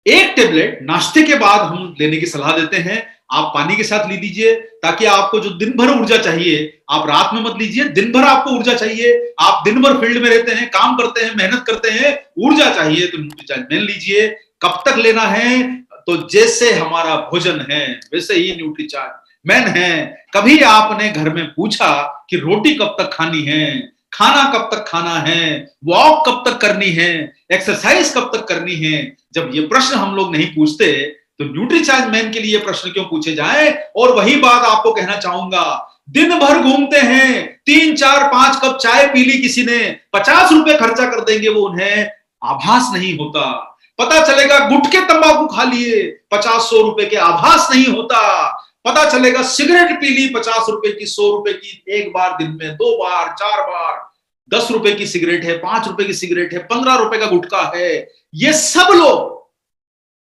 एक टेबलेट नाश्ते के बाद हम लेने की सलाह देते हैं। आप पानी के साथ ले लीजिए, ताकि आपको जो दिन भर ऊर्जा चाहिए, आप रात में मत लीजिए। दिन भर आपको ऊर्जा चाहिए, आप दिन भर फील्ड में रहते हैं, काम करते हैं, मेहनत करते हैं, ऊर्जा चाहिए तो न्यूट्रीचार्ज मैन लीजिए। कब तक लेना है? तो जैसे हमारा भोजन है वैसे ही न्यूट्रीचार्ज मैन है। कभी आपने घर में पूछा कि रोटी कब तक खानी है, खाना कब तक खाना है, वॉक कब तक करनी है, एक्सरसाइज कब तक करनी है? जब ये प्रश्न हम लोग नहीं पूछते, तो न्यूट्रीचार्ज मैन के लिए प्रश्न क्यों पूछे जाए? और वही बात आपको कहना चाहूंगा, दिन भर घूमते हैं, 3 4 5 कप चाय पी ली किसी ने, 50 रुपए खर्चा कर देंगे, वो उन्हें आभास नहीं होता। पता चलेगा गुटखे तंबाकू खा लिए, 50-100 रुपए के आभास नहीं होता। पता चलेगा सिगरेट पी ली 50 रुपए की, 100 रुपए की, एक बार दिन में, 2 बार, 4 बार, 10 रुपए की सिगरेट है, 5 रुपए की सिगरेट है, 15 रुपए का गुटखा है। ये सब लोग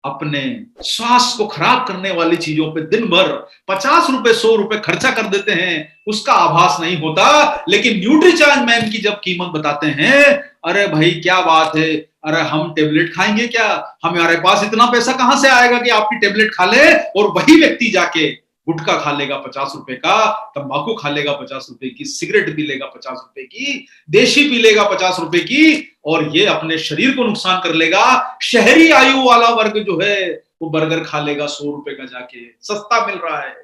अपने स्वास्थ्य को खराब करने वाली चीजों पे दिन भर 50 रुपए 100 रुपए खर्चा कर देते हैं, उसका आभास नहीं होता। लेकिन न्यूट्रीचार्ज मैन की जब कीमत बताते हैं, अरे भाई क्या बात है, अरे हम टेबलेट खाएंगे क्या, हमारे पास इतना पैसा कहां से आएगा कि आपकी टेबलेट खा ले? और वही व्यक्ति जाके गुटखा खा लेगा 50 रुपए का, तंबाकू खा लेगा 50 रुपए की, सिगरेट पी लेगा 50 रुपए की, देशी पी लेगा 50 रुपए की, और ये अपने शरीर को नुकसान कर लेगा। शहरी आयु वाला वर्ग जो है वो बर्गर खा लेगा 100 रुपए का, जाके सस्ता मिल रहा है,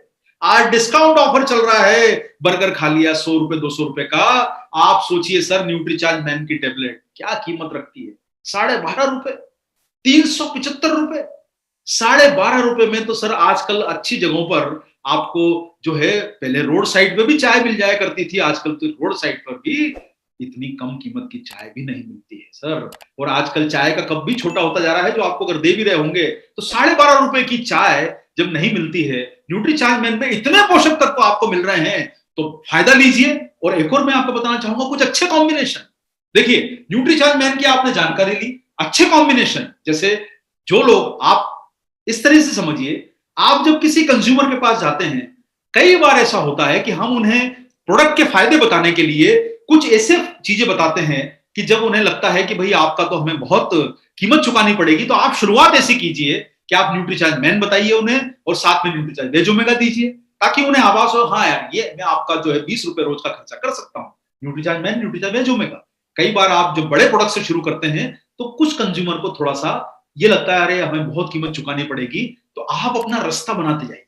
आज डिस्काउंट ऑफर चल रहा है, बर्गर खा लिया 100 रुपए 200 रुपए का। आप सोचिए सर, न्यूट्रीचार्ज मैन की टेबलेट क्या कीमत रखती है? 12.5 रुपए, 375 रुपए। 12.5 रुपए में तो सर आजकल अच्छी जगहों पर आपको जो है, पहले रोड साइड पे भी चाय मिल जाया करती थी, आजकल तो रोड साइड पर भी इतनी कम कीमत की चाय भी नहीं मिलती है सर। और आजकल चाय का कप भी छोटा होता जा रहा है, जो आपको अगर दे भी रहे होंगे तो 12.5 रुपए की चाय जब नहीं मिलती है, न्यूट्रीचार्ज मैन में इतने पोषक तत्व आपको मिल रहे हैं, तो फायदा लीजिए। और एक और मैं आपको बताना चाहूंगा कुछ अच्छे कॉम्बिनेशन। देखिए, न्यूट्रीचार्ज मैन की आपने जानकारी ली, अच्छे कॉम्बिनेशन, जैसे जो लोग, आप इस तरह से समझिए, आप जब किसी कंज्यूमर के पास जाते हैं कई बार ऐसा होता है कि हम उन्हें प्रोडक्ट के फायदे बताने के लिए कुछ ऐसे चीजें बताते हैं कि जब उन्हें लगता है कि भाई आपका तो हमें बहुत कीमत चुकानी पड़ेगी, तो आप शुरुआत ऐसी कीजिए कि आप न्यूट्रीचार्ज मैन बताइए उन्हें और साथ में न्यूट्रीचार्ज वेज ओमेगा दीजिए, ताकि उन्हें आभास हो, हाँ यार ये मैं आपका जो है 20 रुपए रोज का खर्चा कर सकता हूँ, Nutricharge man Nutricharge veg omega. कई बार आप जब बड़े प्रोडक्ट से शुरू करते हैं तो कुछ कंज्यूमर को थोड़ा सा ये लगता है अरे हमें बहुत कीमत चुकानी पड़ेगी, तो आप अपना रास्ता बनाते जाइए।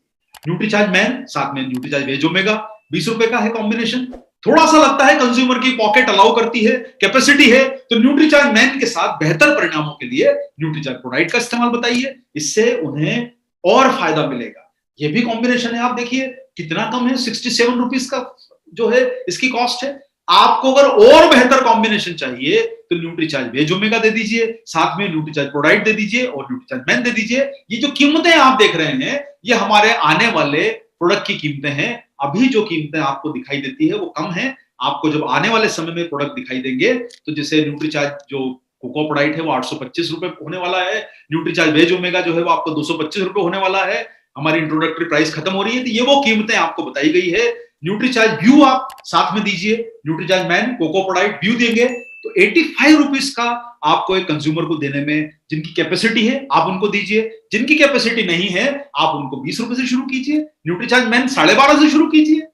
न्यूट्रीचार्ज मैन साथ में न्यूट्रीचार्ज वेज ओमेगा, 20 रुपए का है कॉम्बिनेशन। थोड़ा सा लगता है कंज्यूमर की पॉकेट अलाउ करती है, कैपेसिटी है, तो न्यूट्रीचार्ज मैन के साथ बेहतर परिणामों के लिए न्यूट्रीचार्ज प्रोडाइट का इस्तेमाल बताइए, इससे उन्हें और फायदा मिलेगा। ये भी कॉम्बिनेशन है, आप देखिए कितना कम है, 67 रुपीज का जो है इसकी कॉस्ट है। आपको अगर और बेहतर कॉम्बिनेशन चाहिए तो न्यूट्रीचार्ज वेज ओमेगा दे दीजिए, साथ में न्यूट्रीचार्ज प्रोडाइट दे दीजिए और न्यूट्रीचार्ज मैन दे दीजिए। ये जो कीमतें आप देख रहे हैं ये हमारे आने वाले प्रोडक्ट की कीमतें हैं। अभी जो कीमतें आपको दिखाई देती है वो कम है, आपको जब आने वाले समय में प्रोडक्ट दिखाई देंगे तो जैसे न्यूट्रीचार्ज जो कोको प्रोडाइट है वो 825 रुपए होने वाला है, न्यूट्रीचार्ज वेज ओमेगा जो है वो आपको 225 रुपए होने वाला है। हमारी इंट्रोडक्टरी प्राइस खत्म हो रही है, तो ये वो कीमतें आपको बताई गई है। न्यूट्रीचार्ज व्यू आप साथ में दीजिए, न्यूट्रीचार्ज मैन कोको प्रोडाइट व्यू देंगे तो 85 रुपीज का आपको एक कंज्यूमर को देने में, जिनकी कैपेसिटी है आप उनको दीजिए, जिनकी कैपेसिटी नहीं है आप उनको 20 रुपए से शुरू कीजिए, न्यूट्रीचार्ज मैन 12.5 से शुरू कीजिए,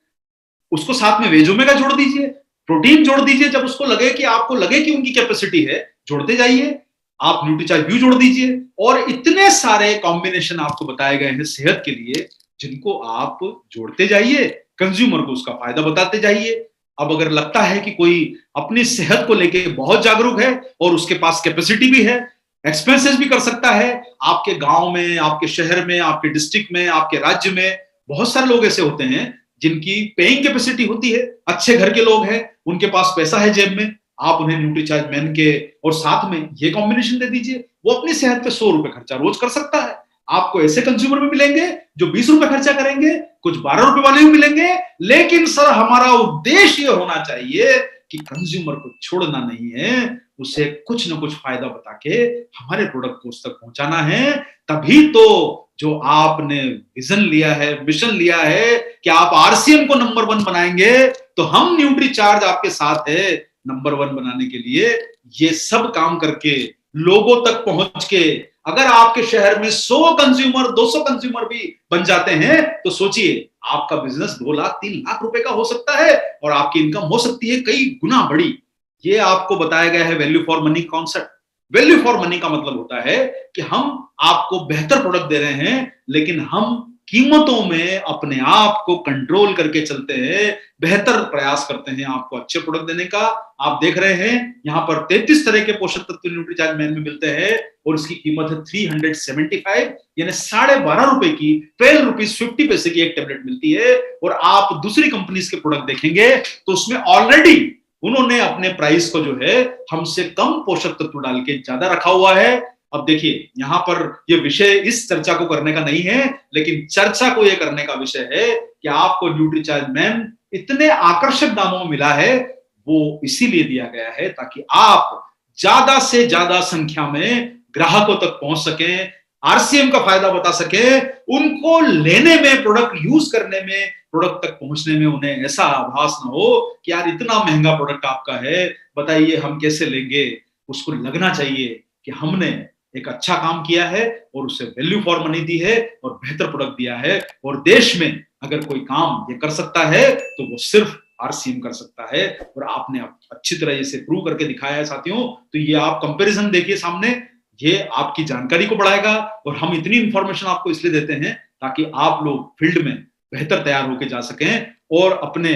उसको साथ में वेज ओमेगा जोड़ दीजिए, प्रोटीन जोड़ दीजिए, जब उसको लगे कि आपको लगे कि उनकी कैपेसिटी है जोड़ते जाइए, आप न्यूट्रीचार्ज व्यू जोड़ दीजिए। और इतने सारे कॉम्बिनेशन आपको बताए गए हैं सेहत के लिए, जिनको आप जोड़ते जाइए, कंज्यूमर को उसका फायदा बताते जाइए। अब अगर लगता है कि कोई अपनी सेहत को लेके बहुत जागरूक है और उसके पास कैपेसिटी भी है, एक्सपेंसेस भी कर सकता है, आपके गांव में, आपके शहर में, आपके डिस्ट्रिक्ट में, आपके राज्य में बहुत सारे लोग ऐसे होते हैं जिनकी पेइंग कैपेसिटी होती है, अच्छे घर के लोग हैं, उनके पास पैसा है जेब में, आप उन्हें न्यूट्रीचार्ज मैन के और साथ में ये कॉम्बिनेशन दे दीजिए, वो अपनी सेहत पे 100 रुपए खर्चा रोज कर सकता है। आपको ऐसे कंज्यूमर भी मिलेंगे जो 20 रुपए खर्चा करेंगे, कुछ 12 रुपए वाले भी मिलेंगे, लेकिन सर हमारा उद्देश्य ये होना चाहिए कि कंज्यूमर को छोड़ना नहीं है, उसे कुछ ना कुछ फायदा बता के हमारे प्रोडक्ट को उस तक पहुंचाना है। तभी तो जो आपने विजन लिया है, मिशन लिया है कि आप आरसीएम को नंबर 1 बनाएंगे, तो हम न्यूट्रीचार्ज आपके साथ है नंबर 1 बनाने के लिए। ये सब काम करके लोगों तक पहुंच के अगर आपके शहर में 100 कंज्यूमर 200 कंज्यूमर भी बन जाते हैं तो सोचिए आपका बिजनेस 2 लाख 3 लाख रुपए का हो सकता है और आपकी इनकम हो सकती है कई गुना बड़ी। ये आपको बताया गया है value for money concept. Value for money का मतलब होता है कि हम आपको बेहतर प्रोडक्ट दे रहे हैं, लेकिन हम कीमतों में अपने आप को कंट्रोल करके चलते हैं, बेहतर प्रयास करते हैं आपको अच्छे प्रोडक्ट देने का। आप देख रहे हैं यहाँ पर 33 तरह के पोषक तत्व न्यूट्रीचार्ज मैन में मिलते हैं और इसकी कीमत है 375, यानी 12.5 रुपए की, 12 रुपीज 50 पैसे की एक टेबलेट मिलती है। और आप दूसरी कंपनीज के प्रोडक्ट देखेंगे तो उसमें ऑलरेडी उन्होंने अपने प्राइस को जो है हमसे कम पोषक तत्व डाल के ज्यादा रखा हुआ है। अब देखिए यहाँ पर ये विषय इस चर्चा को करने का नहीं है, लेकिन चर्चा को ये करने का विषय है कि आपको न्यूट्रीचार्ज मैन इतने आकर्षक दामों में मिला है, वो इसीलिए दिया गया है ताकि आप ज्यादा से ज्यादा संख्या में ग्राहकों तक पहुंच सकें, आरसीएम का फायदा बता सके, उनको लेने में, प्रोडक्ट यूज करने में, प्रोडक्ट तक पहुंचने में उन्हें ऐसा आभास ना हो कि यार इतना महंगा प्रोडक्ट आपका है, बताइए हम कैसे लेंगे। उसको लगना चाहिए कि हमने एक अच्छा काम किया है और उसे वैल्यू फॉर मनी दी है और बेहतर प्रोडक्ट दिया है। और देश में अगर कोई काम ये कर सकता है तो वो सिर्फ आरसीएम कर सकता है, और आपने अच्छी तरह इसे प्रूव करके दिखाया है साथियों। तो ये आप कंपैरिजन देखिए सामने, ये आपकी जानकारी को बढ़ाएगा। और हम इतनी इंफॉर्मेशन आपको इसलिए देते हैं ताकि आप लोग फील्ड में बेहतर तैयार होकर जा सकें और अपने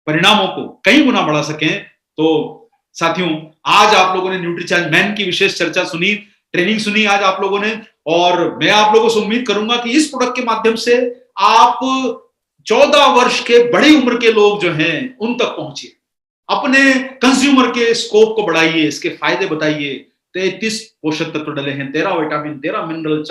परिणामों को कई गुना बढ़ा सकें। तो साथियों, आज आप लोगों ने न्यूट्रीचार्ज मैन की विशेष चर्चा सुनी, ट्रेनिंग सुनी आज आप लोगों ने, और मैं आप लोगों से उम्मीद करूंगा कि इस प्रोडक्ट के माध्यम से आप 14 वर्ष के बड़ी उम्र के लोग जो हैं उन तक पहुंचिए, अपने कंज्यूमर के स्कोप को बढ़ाइए, इसके फायदे बताइए। 33 पोषक तत्व डले हैं, 13 vitamin, 13 mineral,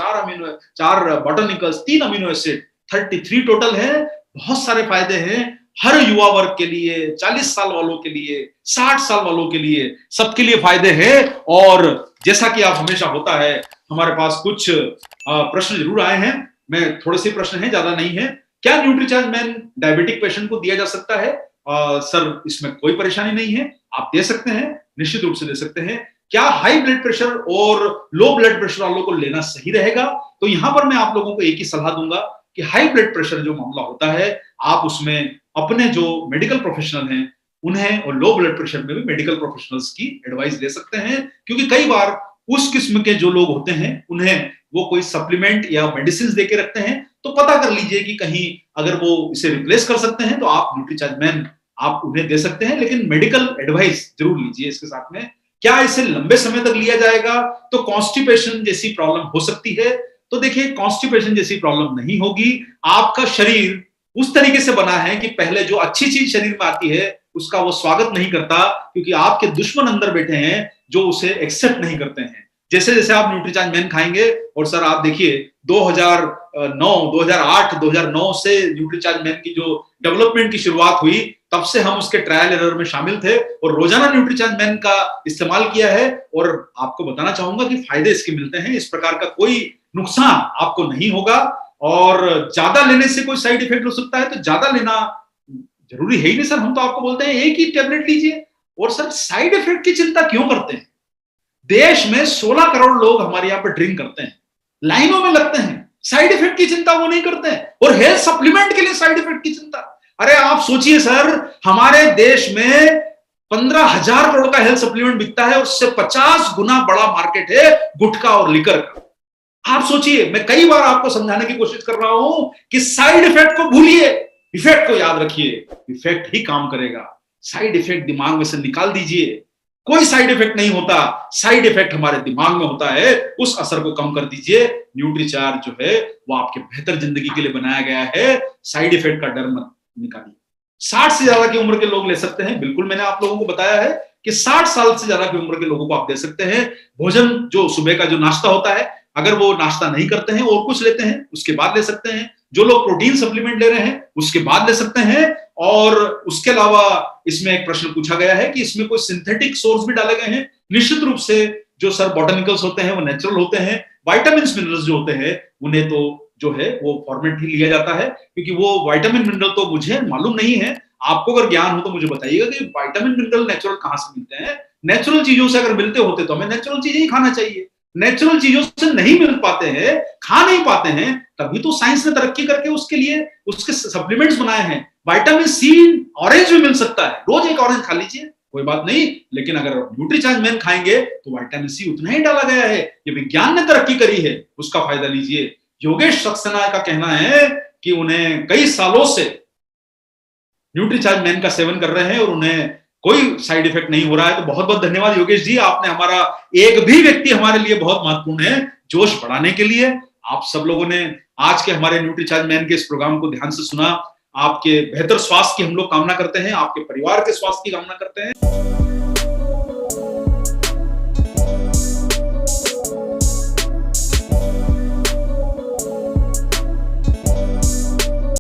4 बॉटनिकल्स, 3 amino acid, 33 total है। बहुत सारे फायदे हैं हर युवा वर्ग के लिए, 40 साल वालों के लिए, 60 साल वालों के लिए, सबके लिए फायदे हैं। और जैसा कि आप हमेशा होता है, हमारे पास कुछ प्रश्न जरूर आए हैं, मैं थोड़े से प्रश्न हैं, ज्यादा नहीं है, क्या न्यूट्रीचार्ज मैन डायबिटिक पेशेंट को दिया जा सकता है? सर, इसमें कोई परेशानी नहीं है, आप दे सकते हैं, निश्चित रूप से दे सकते हैं। क्या हाई ब्लड प्रेशर और लो ब्लड प्रेशर वालों को लेना सही रहेगा? तो यहां पर मैं आप लोगों को एक ही सलाह दूंगा कि हाई ब्लड प्रेशर जो मामला होता है, आप उसमें अपने जो मेडिकल प्रोफेशनल हैं उन्हें, और लो ब्लड प्रेशर में भी मेडिकल प्रोफेशनल्स की एडवाइस ले सकते हैं, क्योंकि कई बार उस किस्म के जो लोग होते हैं उन्हें वो कोई सप्लीमेंट या मेडिसिन देके रखते हैं। तो पता कर लीजिए कि कहीं अगर वो इसे रिप्लेस कर सकते हैं तो आप न्यूट्रीचार्ज मैन आप उन्हें दे सकते हैं, लेकिन मेडिकल एडवाइस जरूर लीजिए इसके साथ में। क्या इसे लंबे समय तक लिया जाएगा? तो कॉन्स्टिपेशन जैसी प्रॉब्लम हो सकती है। तो देखिए, कॉन्स्टिपेशन जैसी प्रॉब्लम नहीं होगी। आपका शरीर उस तरीके से बना है कि पहले जो अच्छी चीज शरीर में आती है उसका वो स्वागत नहीं करता, क्योंकि आपके दुश्मन अंदर बैठे हैं जो उसे एक्सेप्ट नहीं करते हैं। जैसे जैसे आप न्यूट्रीचार्ज मैन खाएंगे, और सर आप देखिए 2009, 2008, 2009 से न्यूट्रीचार्ज मैन की जो डेवलपमेंट की शुरुआत हुई, तब से हम उसके ट्रायल एरर में शामिल थे और रोजाना न्यूट्रीचार्ज मैन का इस्तेमाल किया है। और आपको बताना चाहूंगा कि फायदे इसके मिलते हैं, इस प्रकार का कोई नुकसान आपको नहीं होगा। और ज्यादा लेने से कोई साइड इफेक्ट हो सकता है तो ज्यादा लेना जरूरी है ही नहीं सर। हम तो आपको बोलते हैं एक ही टेबलेट लीजिए। और सर, साइड इफेक्ट की चिंता क्यों करते हैं? देश में 16 करोड़ लोग हमारे यहाँ पर ड्रिंक करते हैं, लाइनों में लगते हैं, साइड इफेक्ट की चिंता वो नहीं करते हैं। और हेल्थ सप्लीमेंट के लिए साइड इफेक्ट की चिंता। अरे आप सोचिए सर, हमारे देश में 15,000 करोड़ का हेल्थ सप्लीमेंट बिकता है, उससे 50 गुना बड़ा मार्केट है गुटखा और लिकर का। आप सोचिए, मैं कई बार आपको समझाने की कोशिश कर रहा हूं कि साइड इफेक्ट को भूलिए, इफेक्ट को याद रखिए। इफेक्ट ही काम करेगा, साइड इफेक्ट दिमाग में से निकाल दीजिए। कोई साइड इफेक्ट नहीं होता, साइड इफेक्ट हमारे दिमाग में होता है, उस असर को कम कर दीजिए। न्यूट्रीचार्ज जो है वो आपके बेहतर जिंदगी के लिए बनाया गया है, साइड इफेक्ट का डर मत निकालिए। 60 से ज्यादा की उम्र के लोग ले सकते हैं, बिल्कुल मैंने आप लोगों को बताया है कि 60 साल से ज्यादा की उम्र के लोगों को आप दे सकते हैं। भोजन जो सुबह का जो नाश्ता होता है, अगर वो नाश्ता नहीं करते हैं और कुछ लेते हैं उसके बाद ले सकते हैं। जो लोग प्रोटीन सप्लीमेंट ले रहे हैं उसके बाद ले सकते हैं। और उसके अलावा इसमें एक प्रश्न पूछा गया है कि इसमें कोई सिंथेटिक सोर्स भी डाले गए हैं। निश्चित रूप से जो सर बॉटनिकल्स होते हैं वो नेचुरल होते हैं। विटामिन मिनरल्स जो होते हैं उन्हें तो जो है वो फॉर्मेट ही लिया जाता है, क्योंकि वो विटामिन मिनरल तो मुझे मालूम नहीं है। आपको अगर ज्ञान हो तो मुझे बताइएगा कि विटामिन मिनरल नेचुरल कहां से मिलते हैं। नेचुरल चीजों से अगर मिलते होते तो हमें नेचुरल चीजें ही खाना चाहिए। नेचुरल चीजों से नहीं मिल पाते हैं, खा नहीं पाते हैं, तभी तो साइंस ने तरक्की करके उसके लिए उसके सप्लीमेंट्स बनाए हैं। विटामिन सी ऑरेंज में मिल सकता है, रोज एक ऑरेंज खा लीजिए, कोई बात नहीं। लेकिन अगर न्यूट्रीचार्ज मैन खाएंगे तो विटामिन सी उतना ही डाला गया है, ये विज्ञान ने तरक्की करी है, उसका फायदा लीजिए। योगेश सक्सेना का कहना है कि उन्हें कई सालों से न्यूट्रीचार्ज मैन का सेवन कर रहे हैं और उन्हें कोई साइड इफेक्ट नहीं हो रहा है। तो बहुत बहुत धन्यवाद योगेश जी, आपने हमारा एक भी व्यक्ति हमारे लिए बहुत महत्वपूर्ण है जोश बढ़ाने के लिए। आप सब लोगों ने आज के हमारे न्यूट्रीचार्ज मैन के इस प्रोग्राम को ध्यान से सुना। आपके बेहतर स्वास्थ्य की हम लोग कामना करते हैं, आपके परिवार के स्वास्थ्य की कामना करते हैं।